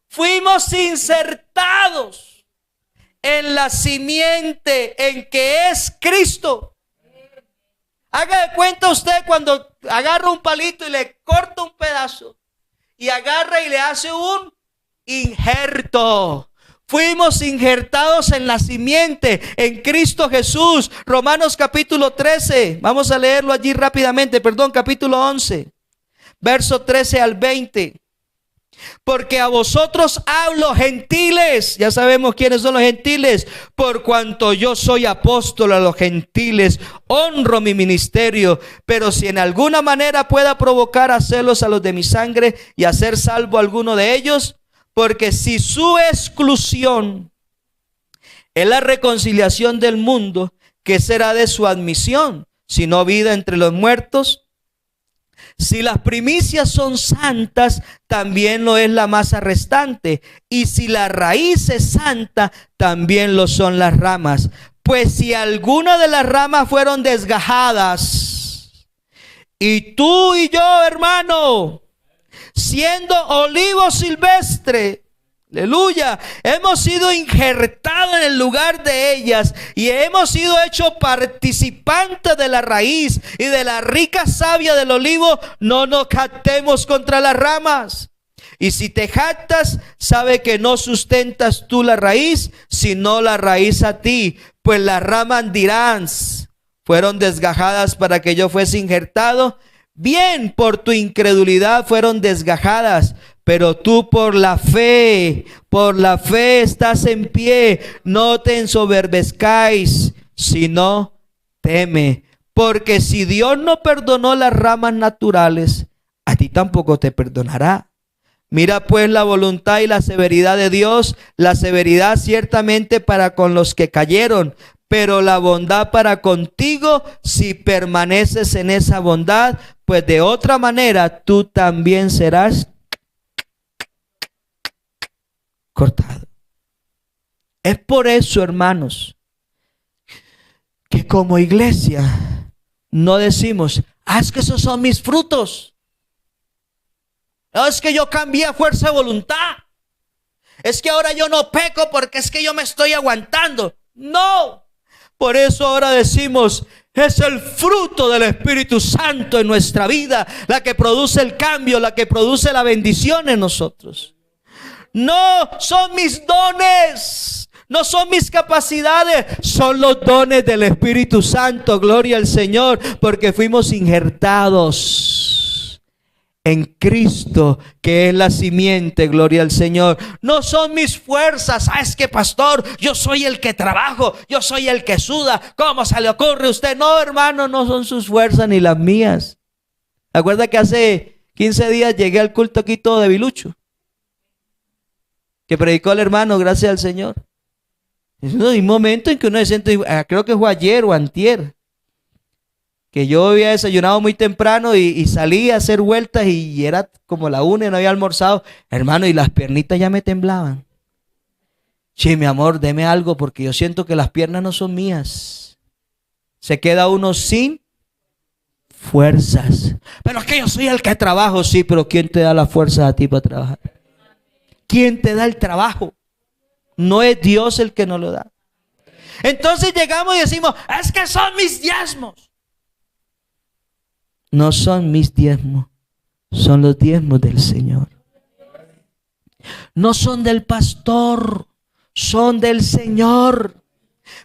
Fuimos insertados en la simiente en que es Cristo. Haga de cuenta usted cuando agarra un palito y le corta un pedazo y agarra y le hace un injerto. Fuimos injertados en la simiente, en Cristo Jesús. Romanos capítulo 13, vamos a leerlo allí rápidamente, capítulo 11, verso 13 al 20. Porque a vosotros hablo, gentiles. Ya sabemos quiénes son los gentiles. Por cuanto yo soy apóstol a los gentiles, honro mi ministerio. Pero si en alguna manera pueda provocar a celos a los de mi sangre y hacer salvo a alguno de ellos, porque si su exclusión es la reconciliación del mundo, ¿qué será de su admisión? Si no vida entre los muertos. Si las primicias son santas, también lo es la masa restante. Y si la raíz es santa, también lo son las ramas. Pues si alguna de las ramas fueron desgajadas, y tú y yo, hermano, siendo olivo silvestre, Aleluya. Hemos sido injertados en el lugar de ellas y hemos sido hechos participantes de la raíz y de la rica savia del olivo. No nos jactemos contra las ramas. Y si te jactas, sabe que no sustentas tú la raíz, sino la raíz a ti. Pues las ramas dirán: fueron desgajadas para que yo fuese injertado. Bien, por tu incredulidad fueron desgajadas, pero tú por la fe estás en pie. No te ensoberbezcáis, sino teme. Porque si Dios no perdonó las ramas naturales, a ti tampoco te perdonará. Mira pues la voluntad y la severidad de Dios, la severidad ciertamente para con los que cayeron, pero la bondad para contigo si permaneces en esa bondad, pues de otra manera tú también serás cortado. Es por eso, hermanos, que como iglesia no decimos: es que esos son mis frutos. No, es que yo cambié a fuerza de voluntad. Es que ahora yo no peco porque es que yo me estoy aguantando. No. Por eso ahora decimos: es el fruto del Espíritu Santo en nuestra vida la que produce el cambio, la que produce la bendición en nosotros. No son mis dones, no son mis capacidades, son los dones del Espíritu Santo. Gloria al Señor, porque fuimos injertados en Cristo, que es la simiente. Gloria al Señor. No son mis fuerzas. Es que pastor, yo soy el que trabajo, yo soy el que suda. ¿Cómo se le ocurre a usted? No, hermano, no son sus fuerzas ni las mías. ¿Acuerda que hace 15 días llegué al culto aquí todo debilucho? Que predicó el hermano, gracias al Señor. Hay un momento en que uno se siente, creo que fue ayer o antier, que yo había desayunado muy temprano y salí a hacer vueltas y era como la 1 y no había almorzado. Hermano, y las piernitas ya me temblaban. Sí, mi amor, deme algo porque yo siento que las piernas no son mías. Se queda uno sin fuerzas. Pero es que yo soy el que trabajo. Sí, pero ¿quién te da las fuerzas a ti para trabajar? ¿Quién te da el trabajo? No es Dios el que nos lo da. Entonces llegamos y decimos: es que son mis diezmos. No son mis diezmos, son los diezmos del Señor. No son del pastor, son del Señor.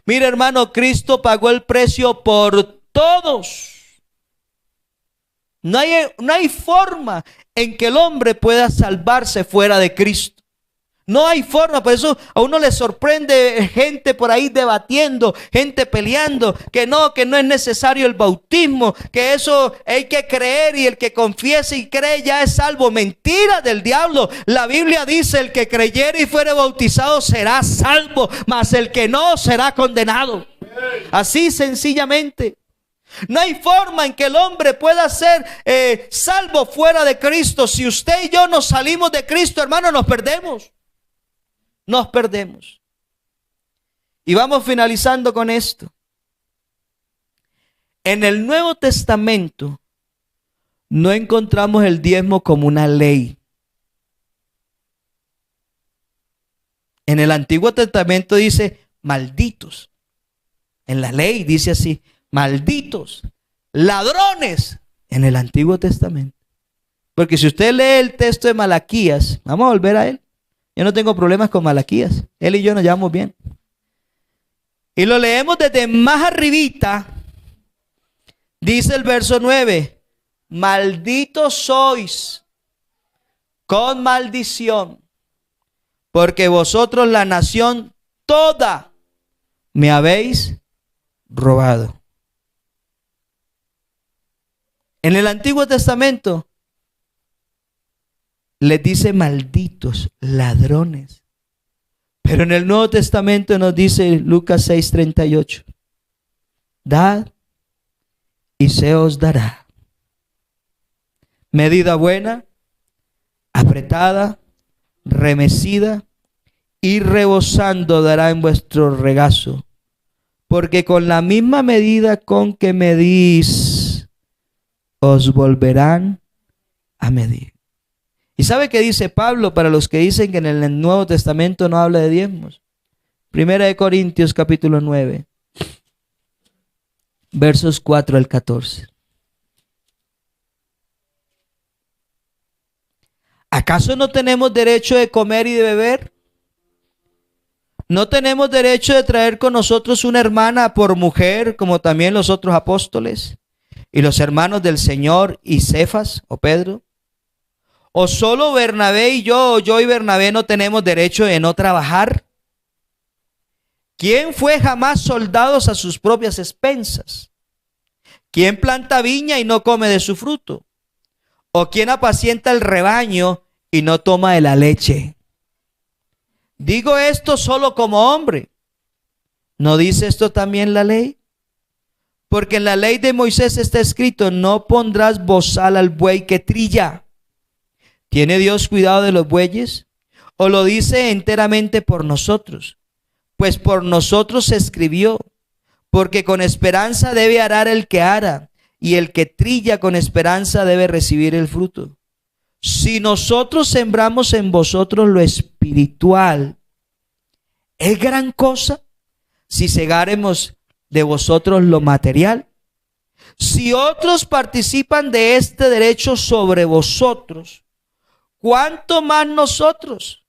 Mira, hermano, Cristo pagó el precio por todos. No hay forma en que el hombre pueda salvarse fuera de Cristo. No hay forma. Por eso a uno le sorprende gente por ahí debatiendo, gente peleando, que no es necesario el bautismo, que eso hay que creer y el que confiese y cree ya es salvo. Mentira del diablo. La Biblia dice: el que creyere y fuere bautizado será salvo, mas el que no será condenado. Así sencillamente. No hay forma en que el hombre pueda ser salvo fuera de Cristo. Si usted y yo nos salimos de Cristo, hermano, nos perdemos. Nos perdemos. Y vamos finalizando con esto. En el Nuevo Testamento no encontramos el diezmo como una ley. En el Antiguo Testamento dice malditos. En la ley dice así: malditos, ladrones. En el Antiguo Testamento. Porque si usted lee el texto de Malaquías, vamos a volver a él. Yo no tengo problemas con Malaquías. Él y yo nos llevamos bien. Y lo leemos desde más arribita. Dice el verso 9: malditos sois con maldición, porque vosotros la nación toda me habéis robado. En el Antiguo Testamento les dice malditos, ladrones. Pero en el Nuevo Testamento nos dice Lucas 6:38: dad y se os dará. Medida buena, apretada, remecida y rebosando dará en vuestro regazo. Porque con la misma medida con que medís, os volverán a medir. ¿Y sabe qué dice Pablo para los que dicen que en el Nuevo Testamento no habla de diezmos? Primera de Corintios capítulo 9, versos 4 al 14. ¿Acaso no tenemos derecho de comer y de beber? ¿No tenemos derecho de traer con nosotros una hermana por mujer, como también los otros apóstoles y los hermanos del Señor y Cefas o Pedro? ¿O solo Bernabé y yo, o yo y Bernabé no tenemos derecho de no trabajar? ¿Quién fue jamás soldados a sus propias expensas? ¿Quién planta viña y no come de su fruto? ¿O quién apacienta el rebaño y no toma de la leche? Digo esto solo como hombre. ¿No dice esto también la ley? Porque en la ley de Moisés está escrito: no pondrás bozal al buey que trilla. ¿Tiene Dios cuidado de los bueyes? ¿O lo dice enteramente por nosotros? Pues por nosotros se escribió: porque con esperanza debe arar el que ara, y el que trilla con esperanza debe recibir el fruto. Si nosotros sembramos en vosotros lo espiritual, ¿es gran cosa si segáremos de vosotros lo material? Si otros participan de este derecho sobre vosotros, ¿cuánto más nosotros?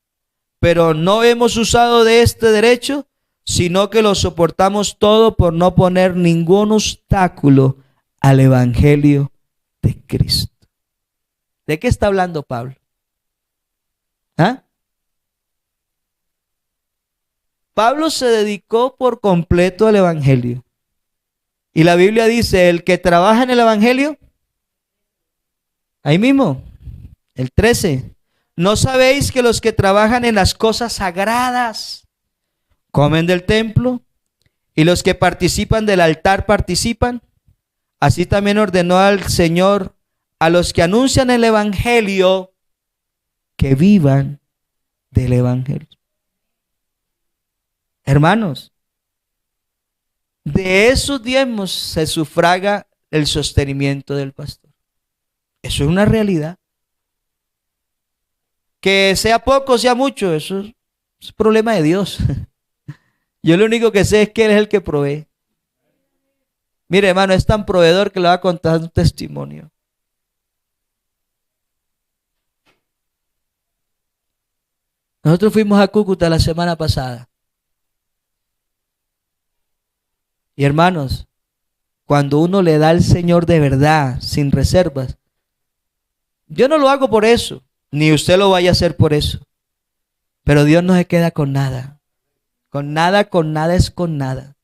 Pero no hemos usado de este derecho, sino que lo soportamos todo por no poner ningún obstáculo al evangelio de Cristo. ¿De qué está hablando Pablo? ¿Ah? Pablo se dedicó por completo al evangelio. Y la Biblia dice: el que trabaja en el evangelio, ahí mismo, el 13. ¿No sabéis que los que trabajan en las cosas sagradas comen del templo? Y los que participan del altar participan. Así también ordenó al Señor a los que anuncian el evangelio que vivan del evangelio. Hermanos, de esos diezmos se sufraga el sostenimiento del pastor. Eso es una realidad. Que sea poco, sea mucho, eso es problema de Dios. Yo lo único que sé es que Él es el que provee. Mire, hermano, es tan proveedor que le va a contar un testimonio. Nosotros fuimos a Cúcuta la semana pasada. Y hermanos, cuando uno le da al Señor de verdad, sin reservas, yo no lo hago por eso, ni usted lo vaya a hacer por eso. Pero Dios no se queda con nada. Con nada es con nada.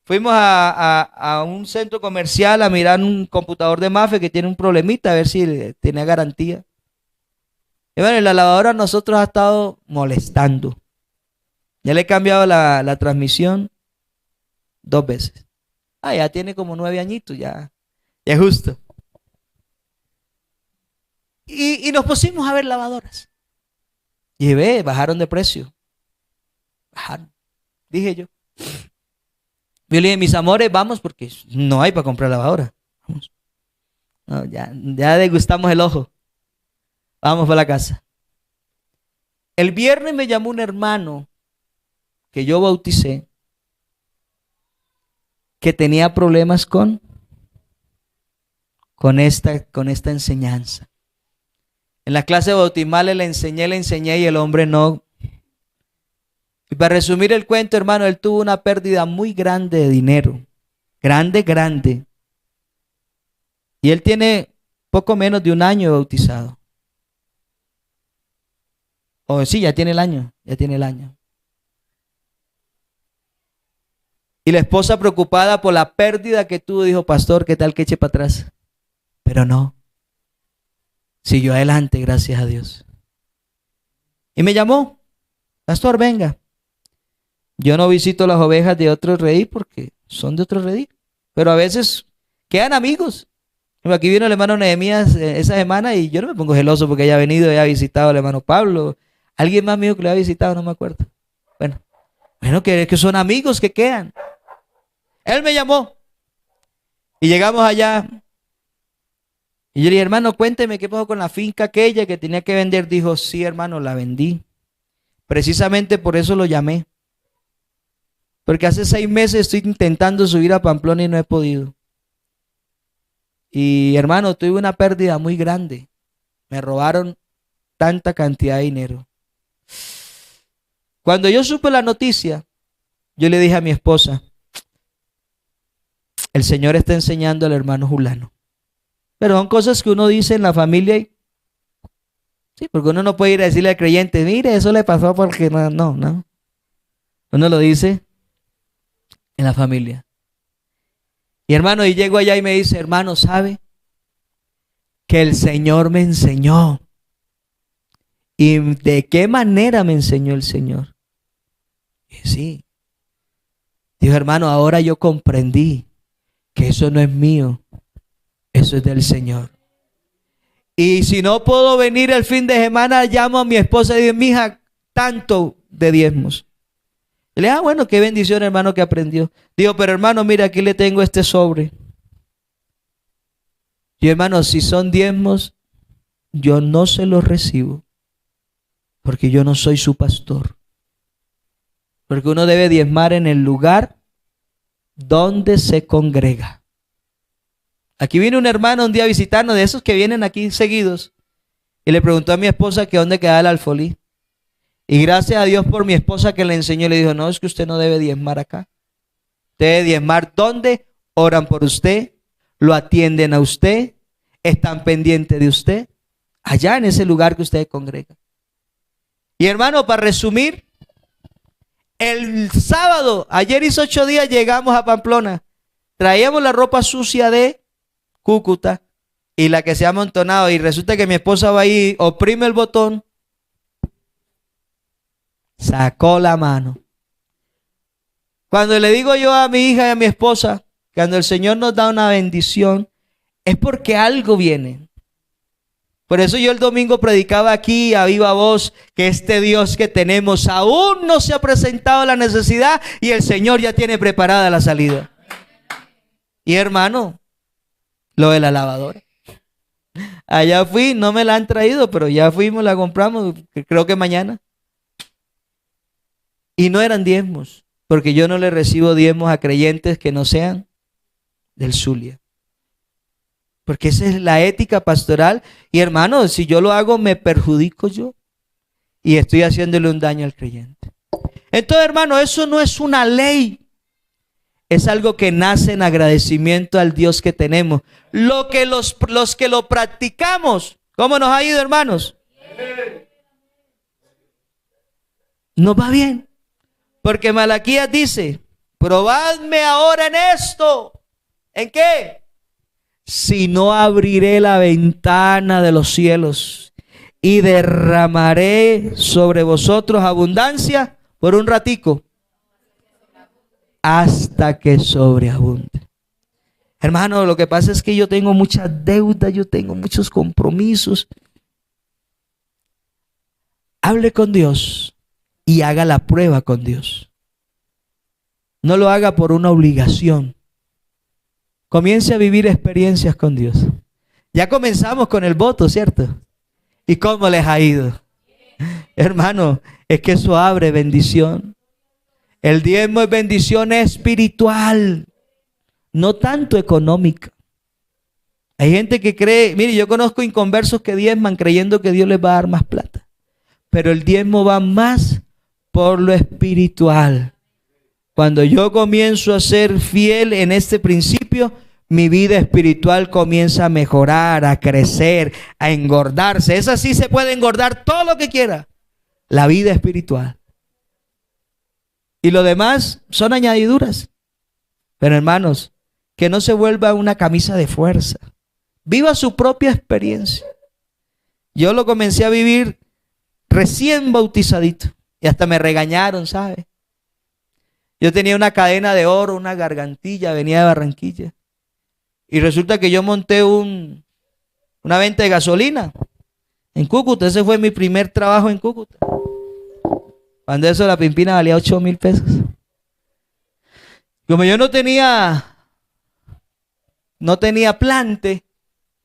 Fuimos a un centro comercial a mirar un computador de Mafre que tiene un problemita, a ver si tiene garantía. Y bueno, la lavadora a nosotros ha estado molestando. Ya le he cambiado la transmisión 2 veces. Ya tiene como 9 añitos, ya es justo. Y nos pusimos a ver lavadoras. Y bajaron de precio. Bajaron. Dije yo. Yo le dije: mis amores, vamos, porque no hay para comprar lavadora. Vamos. No, ya degustamos el ojo. Vamos para la casa. El viernes me llamó un hermano que yo bauticé, que tenía problemas con esta enseñanza. En la clase bautismal le enseñé y el hombre no. Y para resumir el cuento, hermano, él tuvo una pérdida muy grande de dinero. Grande. Y él tiene poco menos de 1 año bautizado. Sí, ya tiene el año. Y la esposa, preocupada por la pérdida que tuvo, dijo: pastor, ¿qué tal que eche para atrás? Pero no. Siguió adelante, gracias a Dios. Y me llamó: pastor, venga. Yo no visito las ovejas de otro redil porque son de otro redil. Pero a veces quedan amigos. Aquí vino el hermano Nehemías esa semana y yo no me pongo celoso porque haya venido y haya visitado al hermano Pablo. Alguien más mío que lo haya visitado, no me acuerdo. Bueno, que son amigos que quedan. Él me llamó y llegamos allá Y yo le dije, hermano, cuénteme qué pasó con la finca aquella que tenía que vender. Dijo, sí, hermano, la vendí. Precisamente por eso lo llamé. Porque hace 6 meses estoy intentando subir a Pamplona y no he podido. Y hermano, tuve una pérdida muy grande. Me robaron tanta cantidad de dinero. Cuando yo supe la noticia, yo le dije a mi esposa, el Señor está enseñando al hermano Julano. Pero son cosas que uno dice en la familia y sí, porque uno no puede ir a decirle al creyente, mire, eso le pasó porque no. Uno lo dice en la familia. Y hermano, y llego allá y me dice, hermano, ¿sabe? Que el Señor me enseñó. ¿Y de qué manera me enseñó el Señor? Y sí. Dijo, hermano, ahora yo comprendí que eso no es mío, eso es del Señor. Y si no puedo venir el fin de semana, llamo a mi esposa y digo, mija, tanto de diezmos. Y le digo, bueno, qué bendición, hermano, que aprendió. Digo, pero hermano, mira, aquí le tengo este sobre. Y hermano, si son diezmos, yo no se los recibo, porque yo no soy su pastor. Porque uno debe diezmar en el lugar donde se congrega. Aquí vino un hermano un día a visitarnos, de esos que vienen aquí seguidos, y le preguntó a mi esposa que dónde queda el alfolí. Y gracias a Dios por mi esposa que le enseñó, le dijo, no, es que usted no debe diezmar acá. Debe diezmar donde oran por usted, lo atienden a usted, están pendientes de usted, allá en ese lugar que usted congrega. Y hermano, para resumir, el sábado, ayer hizo 8 días, llegamos a Pamplona, traíamos la ropa sucia de Cúcuta y la que se ha amontonado, y resulta que mi esposa va ahí, oprime el botón, sacó la mano. Cuando le digo yo a mi hija y a mi esposa, cuando el Señor nos da una bendición, es porque algo viene. Por eso yo el domingo predicaba aquí a viva voz que este Dios que tenemos aún no se ha presentado la necesidad y el Señor ya tiene preparada la salida. Y hermano, lo de la lavadora. Allá fui, no me la han traído, pero ya fuimos, la compramos, creo que mañana. Y no eran diezmos, porque yo no le recibo diezmos a creyentes que no sean del Zulia. Porque esa es la ética pastoral. Y hermano, si yo lo hago, me perjudico yo. Y estoy haciéndole un daño al creyente. Entonces, hermano, eso no es una ley. Es algo que nace en agradecimiento al Dios que tenemos. Los que lo practicamos, ¿cómo nos ha ido, hermanos? Nos va bien. Porque Malaquías dice, probadme ahora en esto. ¿En qué? Si no abriré la ventana de los cielos y derramaré sobre vosotros abundancia por un ratico, hasta que sobreabunde. Hermano, lo que pasa es que yo tengo muchas deudas, yo tengo muchos compromisos. Hable con Dios y haga la prueba con Dios. No lo haga por una obligación. Comience a vivir experiencias con Dios. Ya comenzamos con el voto, ¿cierto? ¿Y cómo les ha ido? Hermano, es que eso abre bendición. El diezmo es bendición espiritual, no tanto económica. Hay gente que cree, mire, yo conozco inconversos que diezman creyendo que Dios les va a dar más plata. Pero el diezmo va más por lo espiritual. Cuando yo comienzo a ser fiel en este principio, mi vida espiritual comienza a mejorar, a crecer, a engordarse. Esa sí se puede engordar todo lo que quiera. La vida espiritual. Y lo demás son añadiduras. Pero hermanos, que no se vuelva una camisa de fuerza. Viva su propia experiencia. Yo lo comencé a vivir recién bautizadito. Y hasta me regañaron, ¿sabe? Yo tenía una cadena de oro, una gargantilla, venía de Barranquilla. Y resulta que yo monté una venta de gasolina en Cúcuta. Ese fue mi primer trabajo en Cúcuta. Cuando eso la pimpina valía 8,000 pesos. Como yo no tenía plante,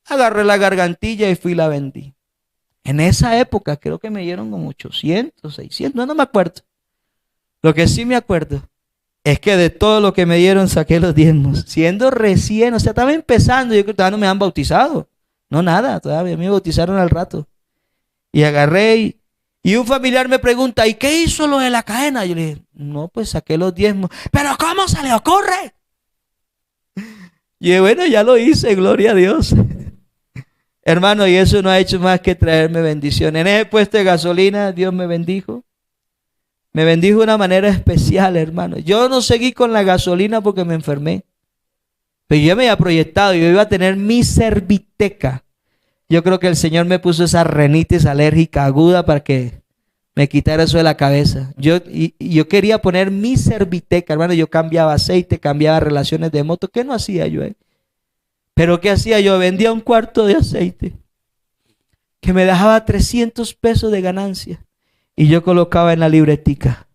Agarré la gargantilla y fui y la vendí. En esa época creo que me dieron como 800, 600, no me acuerdo. Lo que sí me acuerdo es que de todo lo que me dieron saqué los diezmos. Siendo recién, o sea, estaba empezando, yo creo que todavía no me han bautizado. No, nada, todavía me bautizaron al rato. Y agarré y un familiar me pregunta, ¿y qué hizo lo de la cadena? Yo le dije, no, pues saqué los diezmos. ¿Pero cómo se le ocurre? Y bueno, ya lo hice, gloria a Dios. Hermano, y eso no ha hecho más que traerme bendiciones. En ese puesto de gasolina, Dios me bendijo. Me bendijo de una manera especial, hermano. Yo no seguí con la gasolina porque me enfermé. Pero yo me había proyectado, yo iba a tener mi Serviteca. Yo creo que el Señor me puso esa rinitis alérgica aguda para que me quitara eso de la cabeza. Yo quería poner mi Serviteca, hermano. Yo cambiaba aceite, cambiaba relaciones de moto. ¿Qué no hacía yo? Pero ¿qué hacía yo? Vendía un cuarto de aceite que me dejaba 300 pesos de ganancia. Y yo colocaba en la libretica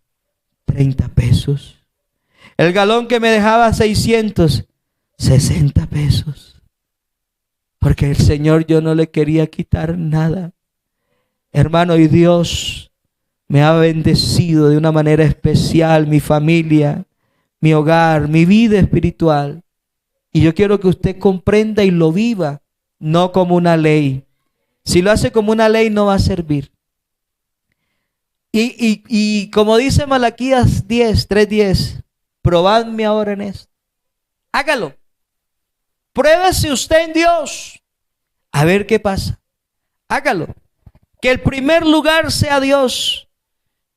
30 pesos. El galón que me dejaba 600, 60 pesos. Porque el Señor yo no le quería quitar nada. Hermano, y Dios me ha bendecido de una manera especial, mi familia, mi hogar, mi vida espiritual. Y yo quiero que usted comprenda y lo viva, no como una ley. Si lo hace como una ley, no va a servir. Y como dice Malaquías 3:10, probadme ahora en esto. Hágalo. Pruébese usted en Dios. A ver qué pasa. Hágalo. Que el primer lugar sea Dios.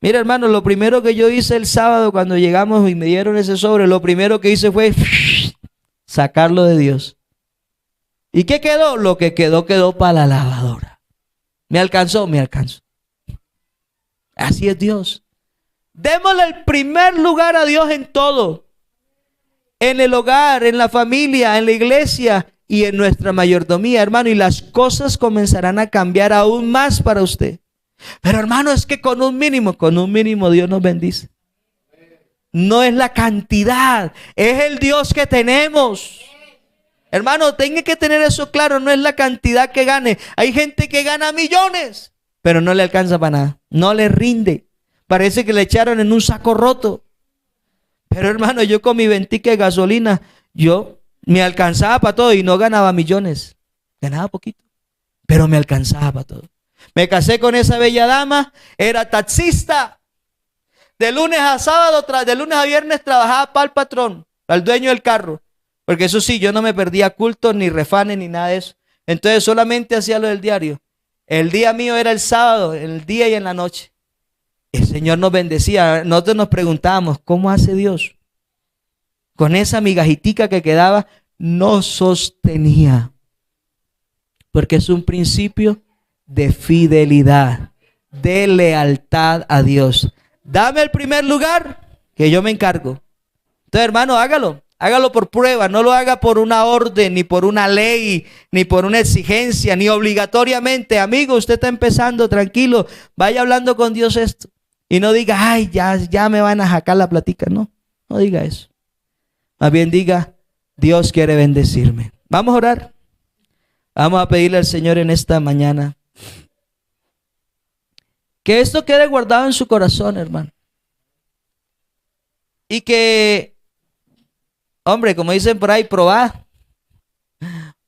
Mira, hermano, lo primero que yo hice el sábado cuando llegamos y me dieron ese sobre, lo primero que hice fue sacarlo de Dios. ¿Y qué quedó? Lo que quedó para la lavadora. ¿Me alcanzó? Me alcanzó. Así es Dios. Démosle el primer lugar a Dios en todo. En el hogar, en la familia, en la iglesia y en nuestra mayordomía, hermano. Y las cosas comenzarán a cambiar aún más para usted. Pero hermano, es que con un mínimo Dios nos bendice. No es la cantidad, es el Dios que tenemos. Hermano, tenga que tener eso claro, no es la cantidad que gane. Hay gente que gana millones, pero no le alcanza para nada, no le rinde. Parece que le echaron en un saco roto. Pero hermano, yo con mi ventica de gasolina, yo me alcanzaba para todo y no ganaba millones. Ganaba poquito, pero me alcanzaba para todo. Me casé con esa bella dama, era taxista. De lunes a sábado, de lunes a viernes trabajaba para el patrón, para el dueño del carro. Porque eso sí, yo no me perdía cultos, ni refanes, ni nada de eso. Entonces solamente hacía lo del diario. El día mío era el sábado, el día y en la noche. El Señor nos bendecía. Nosotros nos preguntábamos, ¿cómo hace Dios? Con esa migajitica que quedaba, nos sostenía. Porque es un principio de fidelidad, de lealtad a Dios. Dame el primer lugar, que yo me encargo. Entonces, hermano, hágalo. Hágalo por prueba, no lo haga por una orden, ni por una ley, ni por una exigencia, ni obligatoriamente. Amigo, usted está empezando, tranquilo, vaya hablando con Dios esto. Y no diga, ay, ya me van a sacar la platica. No, no diga eso. Más bien diga, Dios quiere bendecirme. Vamos a orar. Vamos a pedirle al Señor en esta mañana que esto quede guardado en su corazón, hermano. Y que, hombre, como dicen por ahí,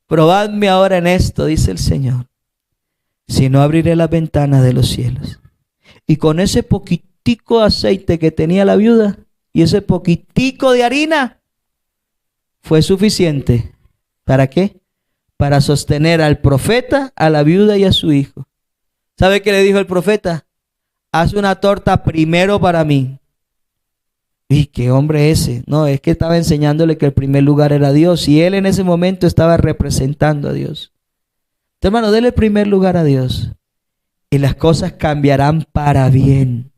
probadme ahora en esto, dice el Señor. Si no, abriré las ventanas de los cielos. Y con ese poquitico de aceite que tenía la viuda y ese poquitico de harina, fue suficiente. ¿Para qué? Para sostener al profeta, a la viuda y a su hijo. ¿Sabe qué le dijo el profeta? Haz una torta primero para mí. ¿Y qué hombre ese? No, es que estaba enseñándole que el primer lugar era Dios y él en ese momento estaba representando a Dios. Entonces, hermano, déle el primer lugar a Dios y las cosas cambiarán para bien.